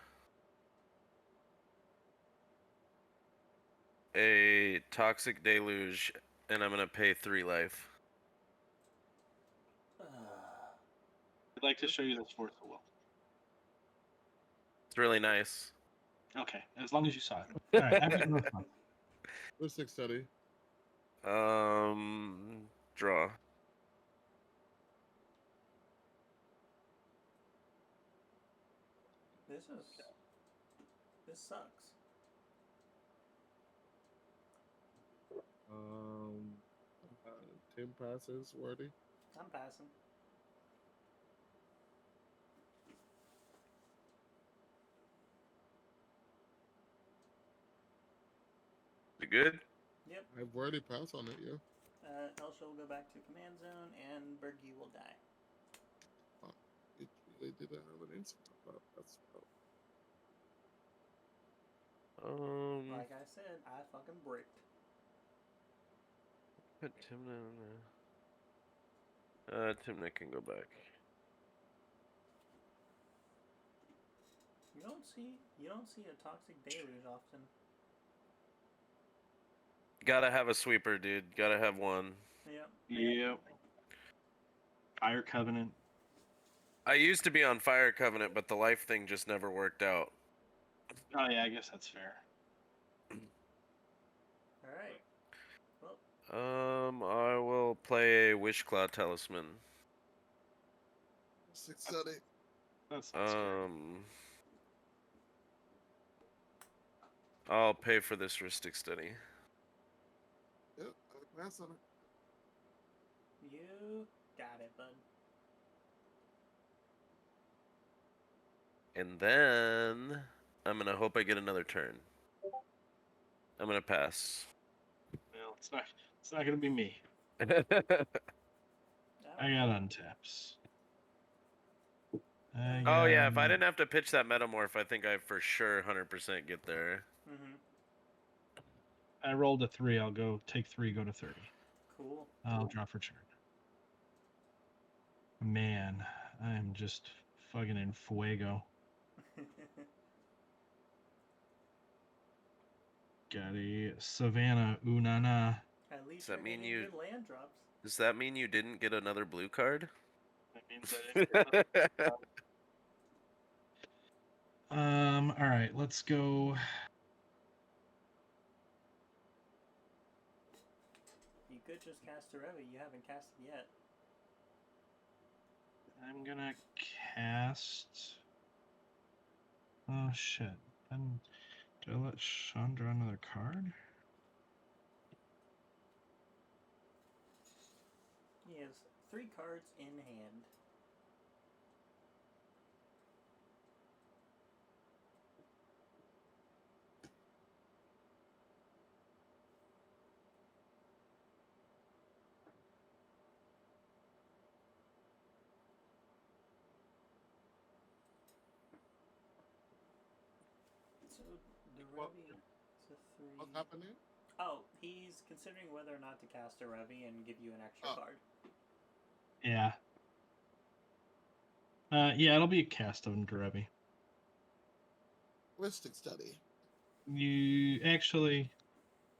a Toxic Deluge, and I'm gonna pay 3 life. I'd like to show you this force of will. It's really nice. Okay, as long as you saw it. All right, I've got no fun. Mystic Study. Draw. This sucks. Tim passes. Wordy. I'm passing. You good? Yep. I've already passed on it, yeah. Elsha will go back to command zone, and Birgi will die. Oh, it really didn't have an instant. That's Like I said, I fucking bricked. Put Tymna on there. Tymna can go back. You don't see a toxic deluge often. Gotta have a sweeper, dude. Gotta have one. Yep. Yep. Fire Covenant. I used to be on Fire Covenant, but the life thing just never worked out. Oh yeah, I guess that's fair. All right. Well, I will play a Wishclaw Talisman. Mystic Study. That's not scary. I'll pay for this Ristic Study. Yep, I pass on it. you got it, bud. And then I'm gonna hope I get another turn. I'm gonna pass. Well, it's not gonna be me. I got untaps. Oh yeah, if I didn't have to pitch that Metamorph, I think I for sure 100% get there. Mm-hmm. I rolled a 3. I'll go take 3, go to 30. Cool. I'll draw for turn. Man, I am just fucking in fuego. Got a Savannah Unana. At least Does that you're mean getting good land drops. Does that mean you didn't get another blue card? That means I didn't get all right, let's go. You could just cast Derevi. You haven't cast it yet. I'm gonna cast. Oh shit! Then do I let Sean draw another card? He has 3 cards in hand. So Derevi is a 3. What's happening? Oh, he's considering whether or not to cast Derevi and give you an extra card. Yeah. Yeah, it'll be a cast on Derevi. Mystic Study. You actually,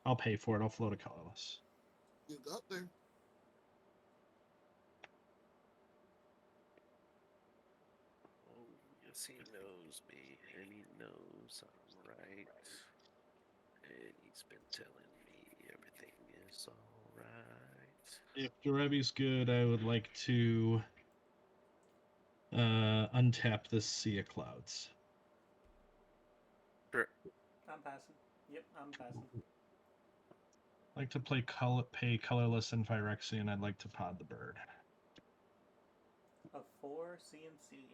I'll pay for it. I'll float a colorless. You got there. Oh, yes, he knows me, and he knows I'm right. And he's been telling me everything is alright. If Derevi's good, I would like to untap this Sea of Clouds. Sure. I'm passing. Yep, I'm passing. I'd like to pay colorless and Phyrexian. I'd like to pod the bird. A 4 CMC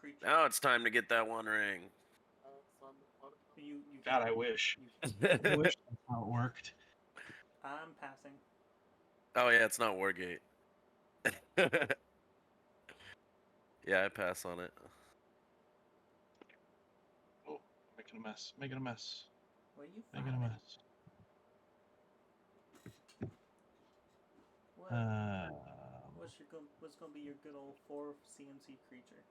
creature. Now it's time to get that one ring. You God, I wish. You, I wish that's how it worked. I'm passing. Oh yeah, it's not Wargate. Yeah, I pass on it. Oh, making a mess. Making a mess. What are you Making a farming? mess. What, what's gonna be your good old 4 CMC creature?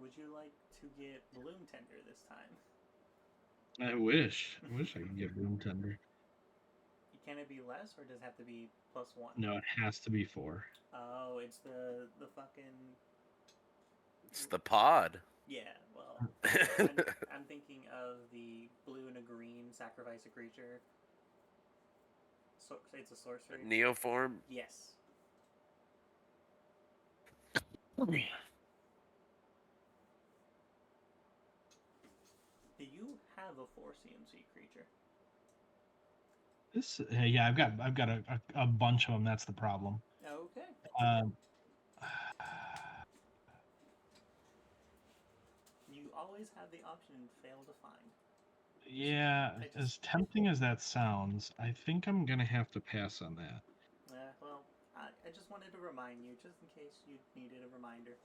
would you like to get Bloom Tender this time? I wish I could get Room Tender. Can it be less, or does it have to be +1? No, it has to be 4. Oh, it's the fucking... It's the pod. Yeah, well, I'm thinking of the blue and a green sacrifice a creature. So it's a sorcery. Neoform. Yes. Do you have a 4 CMC creature? This, yeah, I've got a bunch of them. That's the problem. Okay. You always have the option fail to find. Yeah, as tempting as that sounds, I think I'm gonna have to pass on that. Well, I just wanted to remind you, just in case you needed a reminder.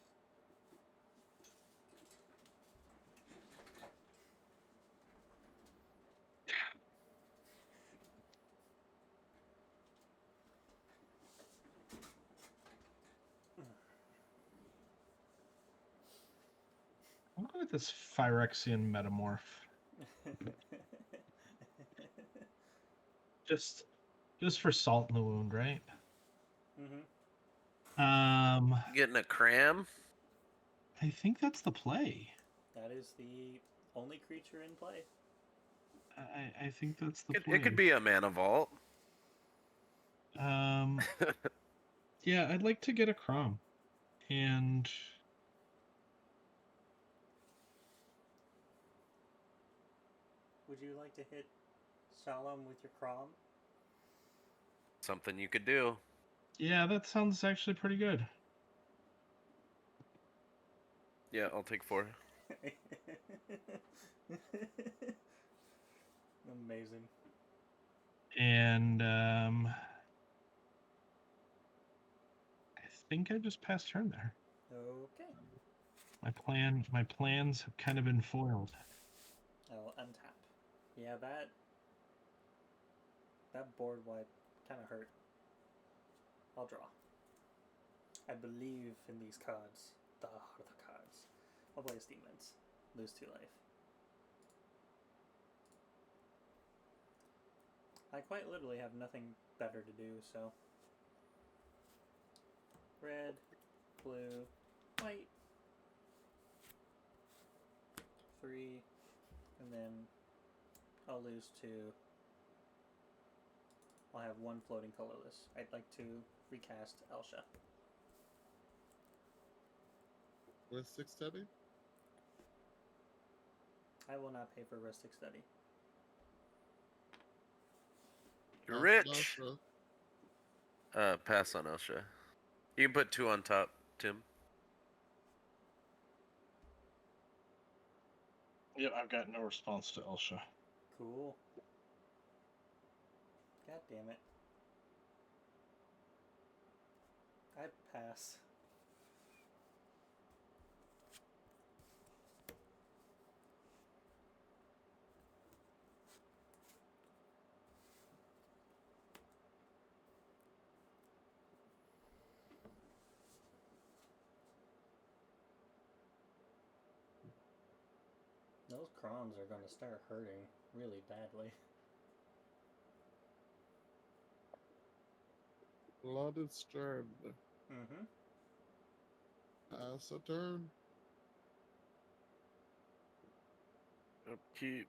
I'm going with this Phyrexian Metamorph. Just for salt in the wound, right? Getting a cram. I think that's the play. That is the only creature in play. I think that's the play. It could be a mana vault. Yeah, I'd like to get a Kraum. And would you like to hit Shalom with your Kraum? Something you could do. yeah, that sounds actually pretty good. Yeah, I'll take 4. Amazing. And I think I just passed turn there. Okay. My plans have kind of been foiled. I will untap. Yeah, that board wipe kind of hurt. I'll draw. I believe in these cards. The heart of the cards. I'll play a Steam Lens. Lose 2 life. I quite literally have nothing better to do, so... Red, blue, white. 3, and then I'll lose 2. I'll have 1 floating colorless. I'd like to recast Elsha. With 6 study? I will not pay for Rustic Study. You're rich. Pass on Elsha. You can put 2 on top, Tim. Yeah, I've got no response to Elsha. Cool. God damn it. I pass. Those Kraums are going to start hurting really badly. Blooded Strand. Mm-hmm. Pass a turn. Upkeep.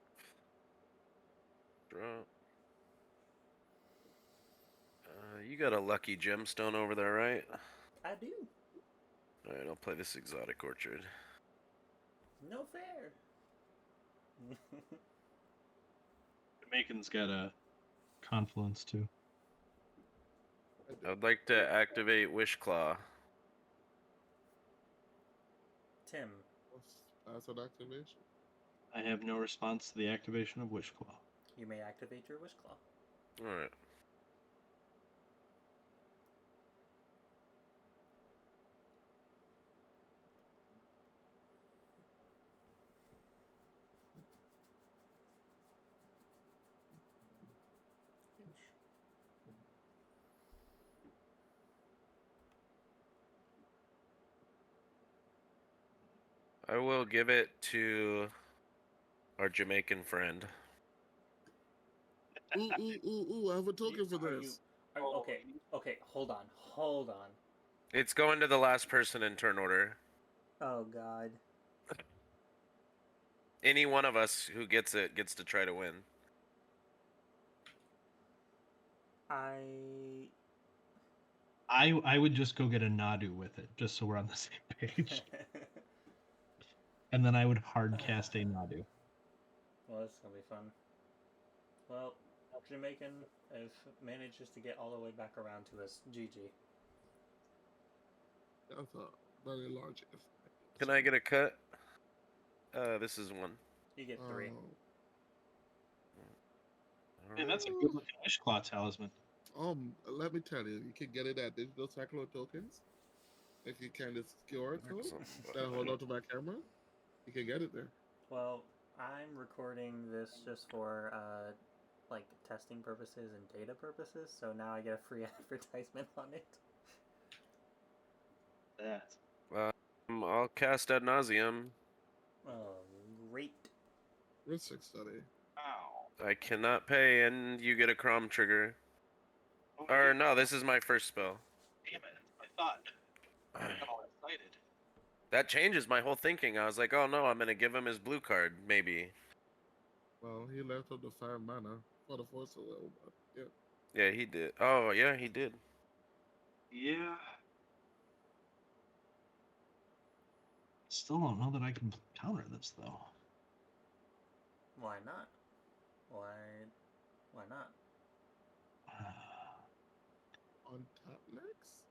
Drop. You got a lucky gemstone over there, right? I do. Alright, I'll play this Exotic Orchard. No fair. Macon's got a Confluence too. I'd like to activate Wishclaw. Tim. Pass an activation. I have no response to the activation of Wishclaw. You may activate your Wishclaw. Alright. I will give it to our Jamaican friend. Ooh, I have a token for this. Okay, hold on. It's going to the last person in turn order. Oh god. Any one of us who gets it gets to try to win. I would just go get a Nadu with it, just so we're on the same page. And then I would hard cast a Nadu. Well, this is gonna be fun. Well, Jamaican, if manages to get all the way back around to us, GG. That's a very large if. Can I get a cut? This is one. You get 3. Man, that's a good looking Wishclaw talisman. Let me tell you, you can get it at digital cyclo tokens. If you kind of skewer it, then hold on to my camera. You can get it there. Well, I'm recording this just for like testing purposes and data purposes, so now I get a free advertisement on it. I'll cast ad nauseum. Oh, great. Ristic study. Wow. I cannot pay, and you get a Kraum trigger. Or no, this is my first spell. Damn it! I thought I got all excited. That changes my whole thinking. I was like, oh no, I'm gonna give him his blue card, maybe. Well, he left up the 5 mana for the force of will, but yeah. Yeah, he did. Oh yeah, he did. Yeah. Still don't know that I can counter this though. Why not? Why not? On top next?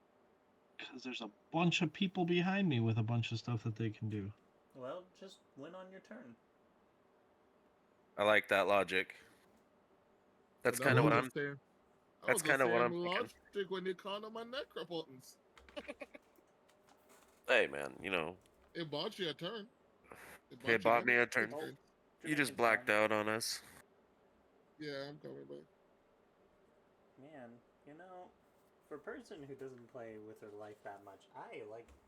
Because there's a bunch of people behind me with a bunch of stuff that they can do. Well, just win on your turn. I like that logic. That's kind of what I'm. That's kind of what I'm thinking. Logic when you counter my necropotence. Hey man, you know. It bought you a turn. It bought me a turn. Oh, You just blacked out on us. Yeah, I'm coming back. Man, you know, for a person who doesn't play with her life that much,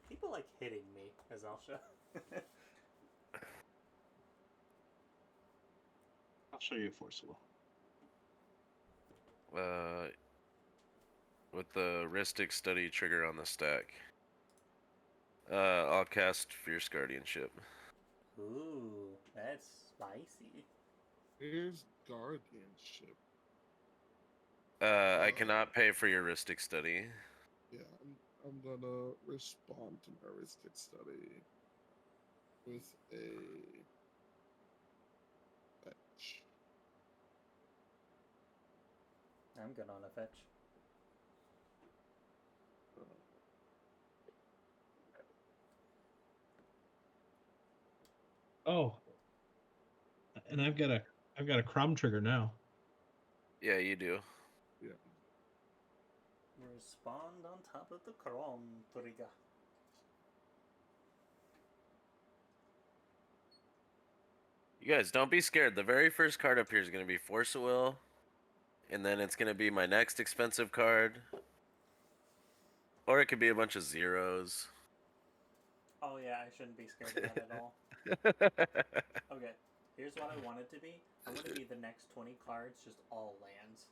people like hitting me as Elsha. I'll show you a Force of Will. With the Ristic Study trigger on the stack. I'll cast Fierce Guardianship. Ooh, that's spicy. Here's guardianship. I cannot pay for your Ristic Study. Yeah, I'm gonna respond to my Ristic Study with a fetch. I'm good on a fetch. Oh, and I've got a Kraum trigger now. Yeah, you do. Yeah. Respond on top of the Kraum trigger. You guys, don't be scared. The very first card up here is going to be Force of Will, and then it's going to be my next expensive card, or it could be a bunch of zeros. Oh yeah, I shouldn't be scared of that at all. Okay, here's what I want it to be. I want it to be the next 20 cards, just all lands.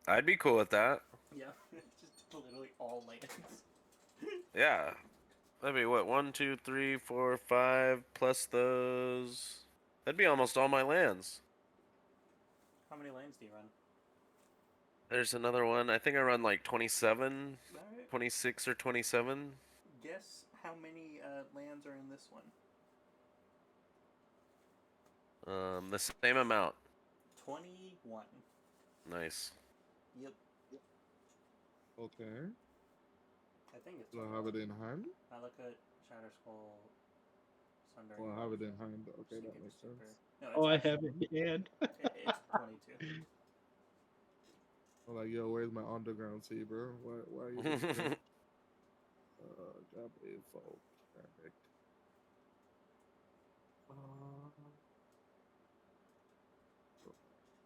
I'd be cool with that. Yeah, just literally all lands. Yeah. That'd be what, 1, 2, 3, 4, 5, plus those. That'd be almost all my lands. How many lands do you run? There's another one. I think I run like 27, Right. 26 or 27. Guess how many lands are in this one? The same amount. 21. Nice. Yep. Okay. I think it's. Do I have it in hand? I look at Shatter Skull, Sundering. Well, I have it in Eruption, hand. Okay, that Seeking makes Super. sense. No, Oh, I actually- have it in hand. It's 22. I'm like, yo, where's my underground saber? Why are you doing grab a fault. Perfect.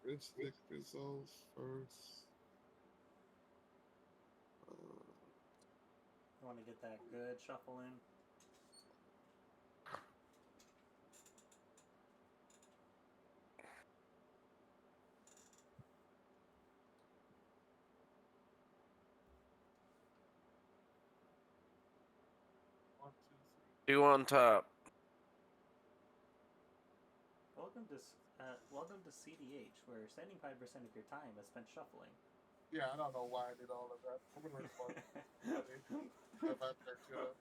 Ristic results first. I want to get that good shuffle in. 2 on top. Welcome to cEDH, where 75% of your time is spent shuffling. Yeah, I don't know why I did all of that. I'm gonna respond. Go back there to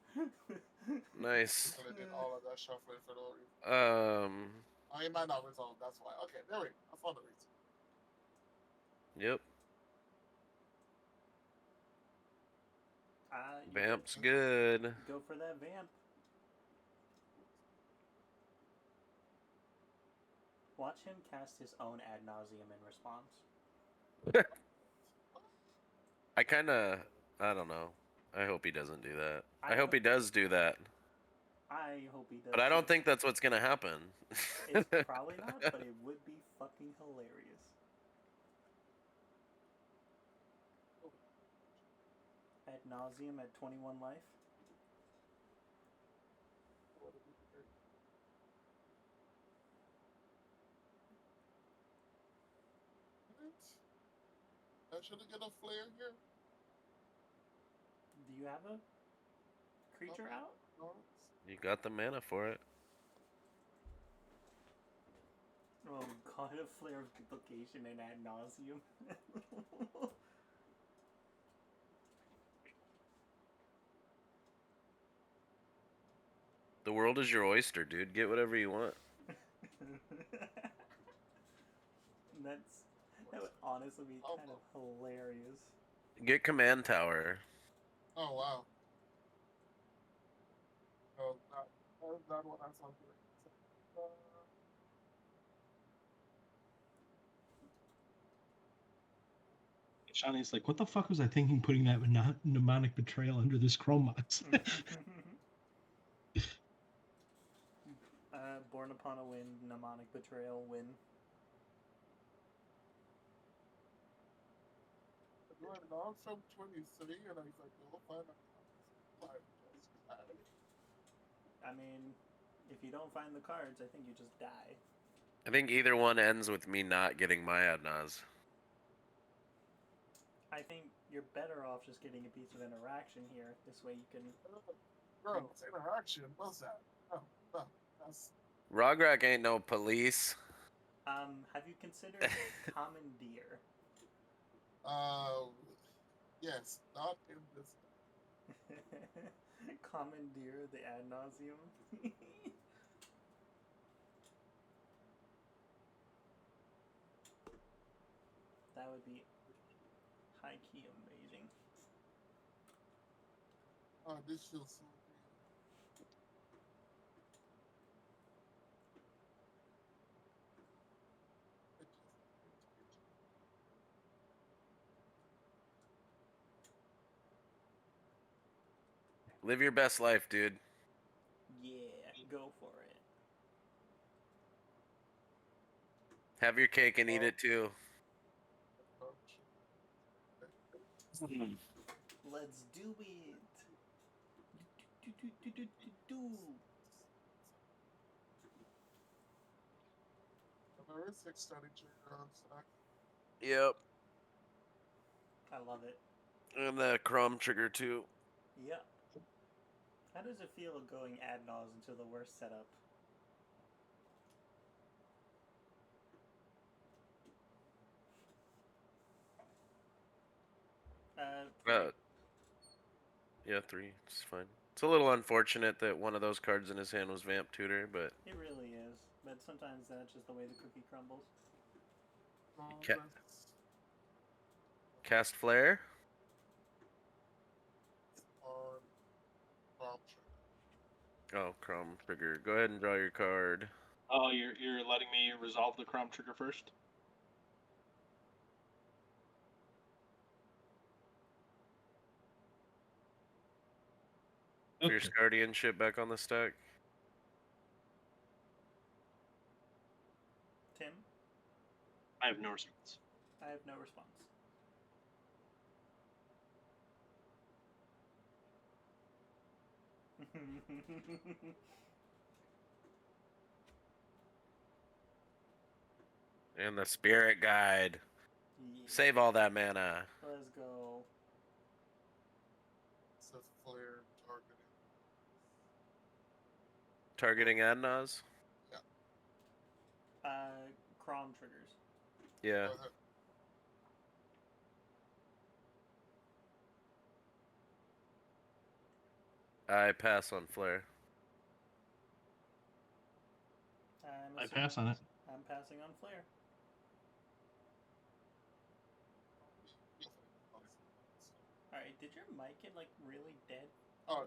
Nice. people that did all of that shuffling for no reason. Oh, it might not resolve. That's why. Okay, there we go. I found the reason. Yep. You Vamp's good. Go for that vamp. Watch him cast his own ad nauseum in response. I don't know. I hope he doesn't do that. I hope he does do that. I hope he does. But I don't think that's what's gonna happen. It's probably not, but it would be fucking hilarious. Ad nauseum at 21 life. I should have get a flare here. Do you have a creature out? No. You got the mana for it. Oh god, a flare of duplication and ad nauseum. The world is your oyster, dude. Get whatever you want. That would honestly be kind of hilarious. Get command tower. Oh wow. No, not what I saw here. Shani's like, what the fuck was I thinking putting that mnemonic betrayal under this Kraum box? Born Upon a Wind, Mnemonic Betrayal, win. I'm from 23 and I was like, we'll find out. I mean, if you don't find the cards, I think you just die. I think either one ends with me not getting my Adnaz. I think you're better off just getting a piece of interaction here. This way you can... Bro, it's interaction. What's that? No, that's... Rograkh ain't no police. Have you considered Commandeer? Yes, not in this. Commandeer the ad nauseum. That would be high key amazing. Oh, this feels so Live your best life, dude. Yeah, go for it. Have your cake and eat it too. Let's do it. There is 6 standing trigger on stack. Yep. I love it. And the Kraum trigger too. Yep. How does it feel going ad nause into the worst setup? Yeah, 3. It's fine. It's a little unfortunate that one of those cards in his hand was Vamp Tutor, but... It really is. But sometimes that's just the way the cookie crumbles. Cast Flare? Oh, Kraum trigger. Go ahead and draw your card. Oh, you're letting me resolve the Kraum trigger first? Okay. Fierce Guardianship back on the stack. Tim? I have no response. I have no response. And the Spirit Guide. Yeah. Save all that mana. Let's go. It says flare targeting. targeting Adnaz? Kraum triggers. Yeah. I pass on flare. I'm I assuming pass on it. I'm passing on flare. Alright, did your mic get, like, really dead? Oh,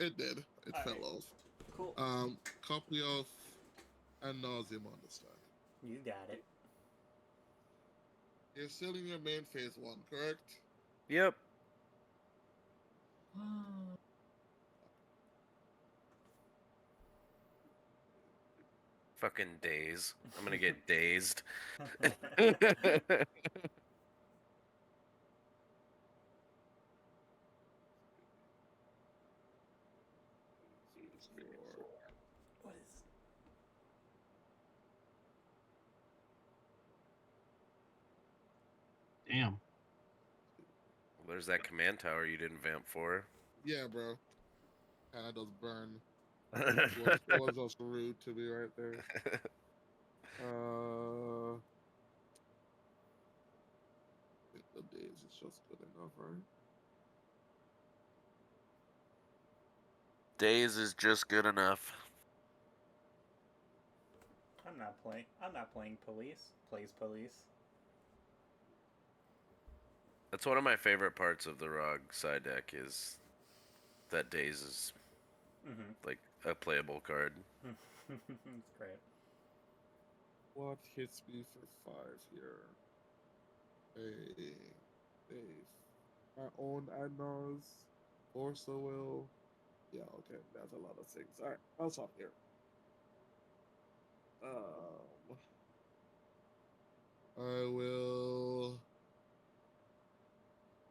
it did. It All fell right. off. Cool. Copy of Ad Nauseam on the stack. You got it. You're still in your main phase 1, correct? Yep. Fucking daze. I'm gonna get dazed. What is... Damn. There's that command tower you didn't vamp for. Yeah, bro. That does burn. It was just rude to be right there. I think the days is just good enough, right? Daze is just good enough. I'm not playing police. Plays police. That's one of my favorite parts of the Rogue side deck is that Daze is like a playable card. It's great. What hits me for 5 here? My own Adnaz, Force of Will. Yeah, okay, that's a lot of things. Alright, I'll stop here. I will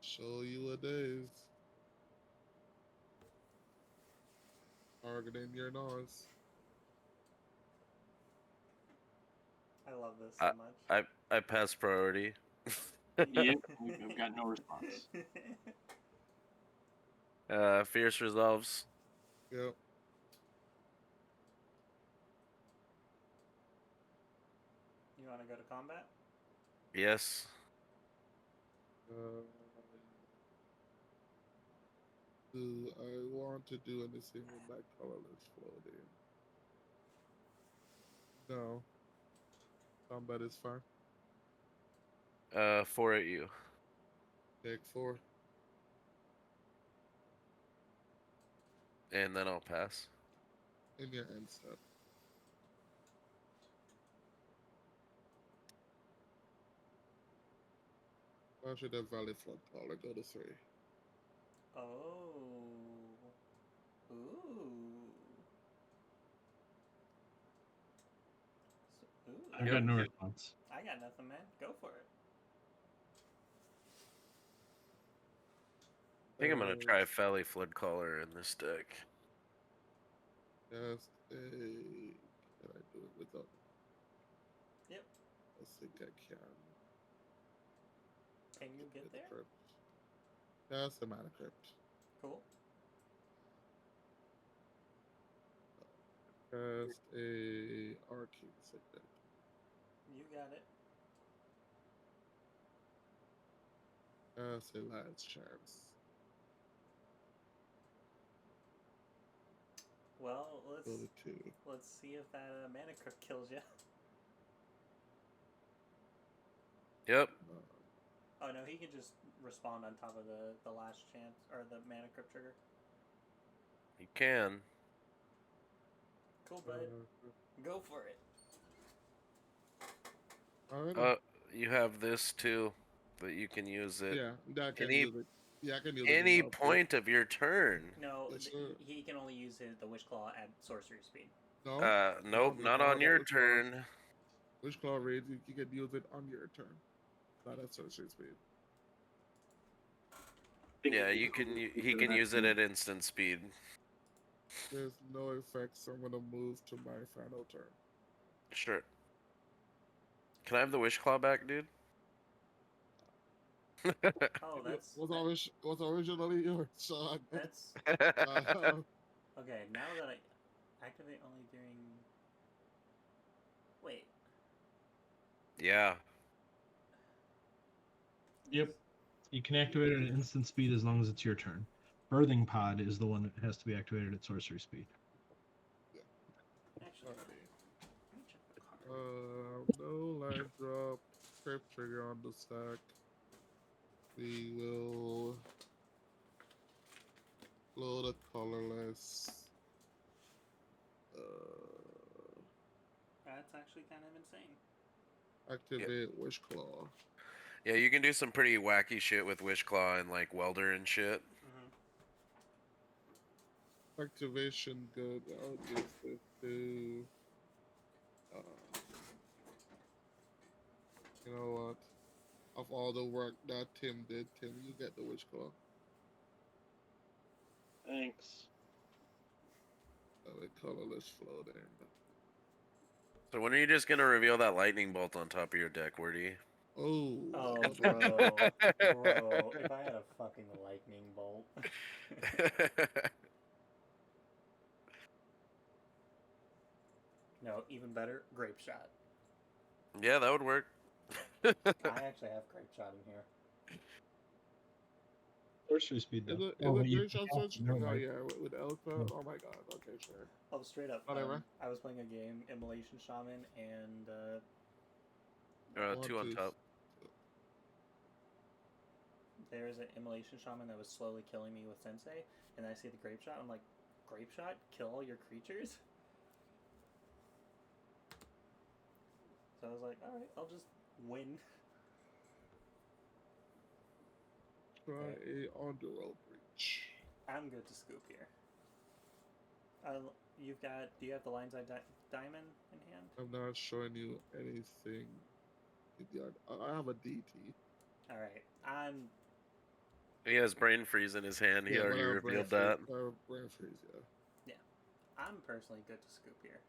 show you a daze. Targeting your nose. I love this so much. I pass priority. Yep, I've got no response. Fierce resolves. Yep. You want to go to combat? Yes. Do I want to do anything with my colorless floating? No. Combat is fine. 4 at you. Take 4. And then I'll pass. In your end step. Why should that Valley Flood Caller go to 3? Oh. Ooh. I've got no response. I got nothing, man. Go for it. I think I'm gonna try Valley Flood Caller in this deck. Just a. Can I do it without? Yep. I think I can. Can you get there? Crypt. That's the Mana Crypt. Cool. Cast a Arcane Signet. You got it. Cast a Last Chance. Well, Go to 2. let's see if that mana crypt kills you. Yep. Oh no, he can just respond on top of the last chance or the mana crypt trigger. You can. Cool, bud. Go for it. Alright. You have this too, that you can use it. Yeah, that can Any- use it. Yeah, I can use it. Any without point of your turn. No, Yes, sir. he can only use the Wish Claw at sorcery speed. No. Nope, No, not because on your Wish Claw- turn. Wish Claw raids, you can use it on your turn. Not at sorcery speed. Yeah, you can. He can use it at instant speed. There's no effects. I'm gonna move to my final turn. Sure. Can I have the Wish Claw back, dude? Oh, that's was originally yours, so that's uh, okay. Now that Activate only during. Wait. Yeah. Yep. You can activate it at instant speed as long as it's your turn. Birthing Pod is the one that has to be activated at sorcery speed. Actually, Alrighty. let me check the card. No line drop. Scrape trigger on the stack. We will load a colorless. That's actually kind of insane. Activate Wish Claw. Yeah, you can do some pretty wacky shit with Wishclaw and like Welder and shit. Activation good. I'll give this to. You know what? Of all the work that Tim did, Tim, you get the Wish Claw. Thanks. Colorless floating. So when are you just gonna reveal that lightning bolt on top of your deck, Wordy? Oh. Oh, bro. Bro, if I had a fucking lightning bolt. No, even better, grape shot. Yeah, that would work. I actually have grape shot in here. Sorcery speed, though. Is it but you Great can Shot cast Switch? it, never Oh, mind. yeah, with Elsha. Oh my god. Okay, sure. Oh, straight up. Whatever. I was playing a game, Immolation Shaman, and 2 on top. there's an Immolation Shaman that was slowly killing me with Sensei, and I see the Grape Shot. I'm like, Grape Shot? Kill all your creatures? So I was like, alright, I'll just win. Try a Underworld Breach. I'm good to scoop here. Do you have the Lion's Eye Diamond in hand? I'm not showing you anything. I have a DT. Alright, He has Brain Freeze in his hand. He already revealed that. Brain Freeze, yeah. I'm personally good to scoop here.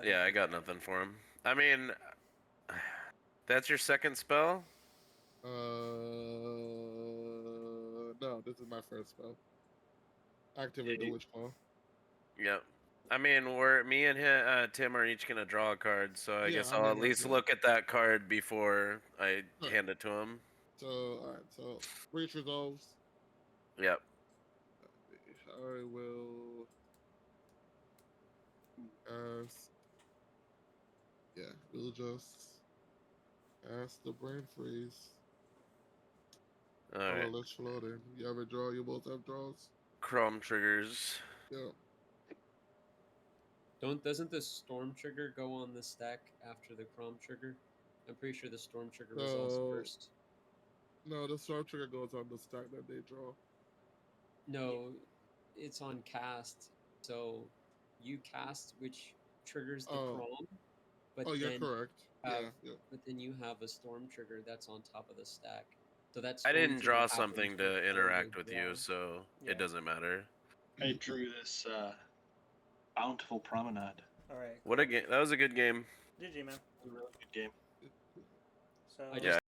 Yeah, I got nothing for him. I mean, that's your second spell? No, this is my first spell. Activate the Witch Claw. Yep. I mean, me and Tim are each gonna draw a card, so I guess I'll at least look at that card before I hand it to him. So, alright, so Breach resolves. Yep. I will cast. Yeah, we'll just cast the Brain Freeze. Alright. Let's float in. You have a draw? You both have draws? Kraum triggers. Yeah. Doesn't the storm trigger go on the stack after the Kraum trigger? I'm pretty sure the storm trigger resolves first. No, the storm trigger goes on the stack that they draw. No, it's on cast. So you cast, which triggers the Kraum. But you're correct. Yeah. But then you have a storm trigger that's on top of the stack. So that's. I didn't draw something to interact with you, so it doesn't matter. I drew this Bountiful Promenade. Alright. What a game! That was a good game. GG, man. A really good game. So I just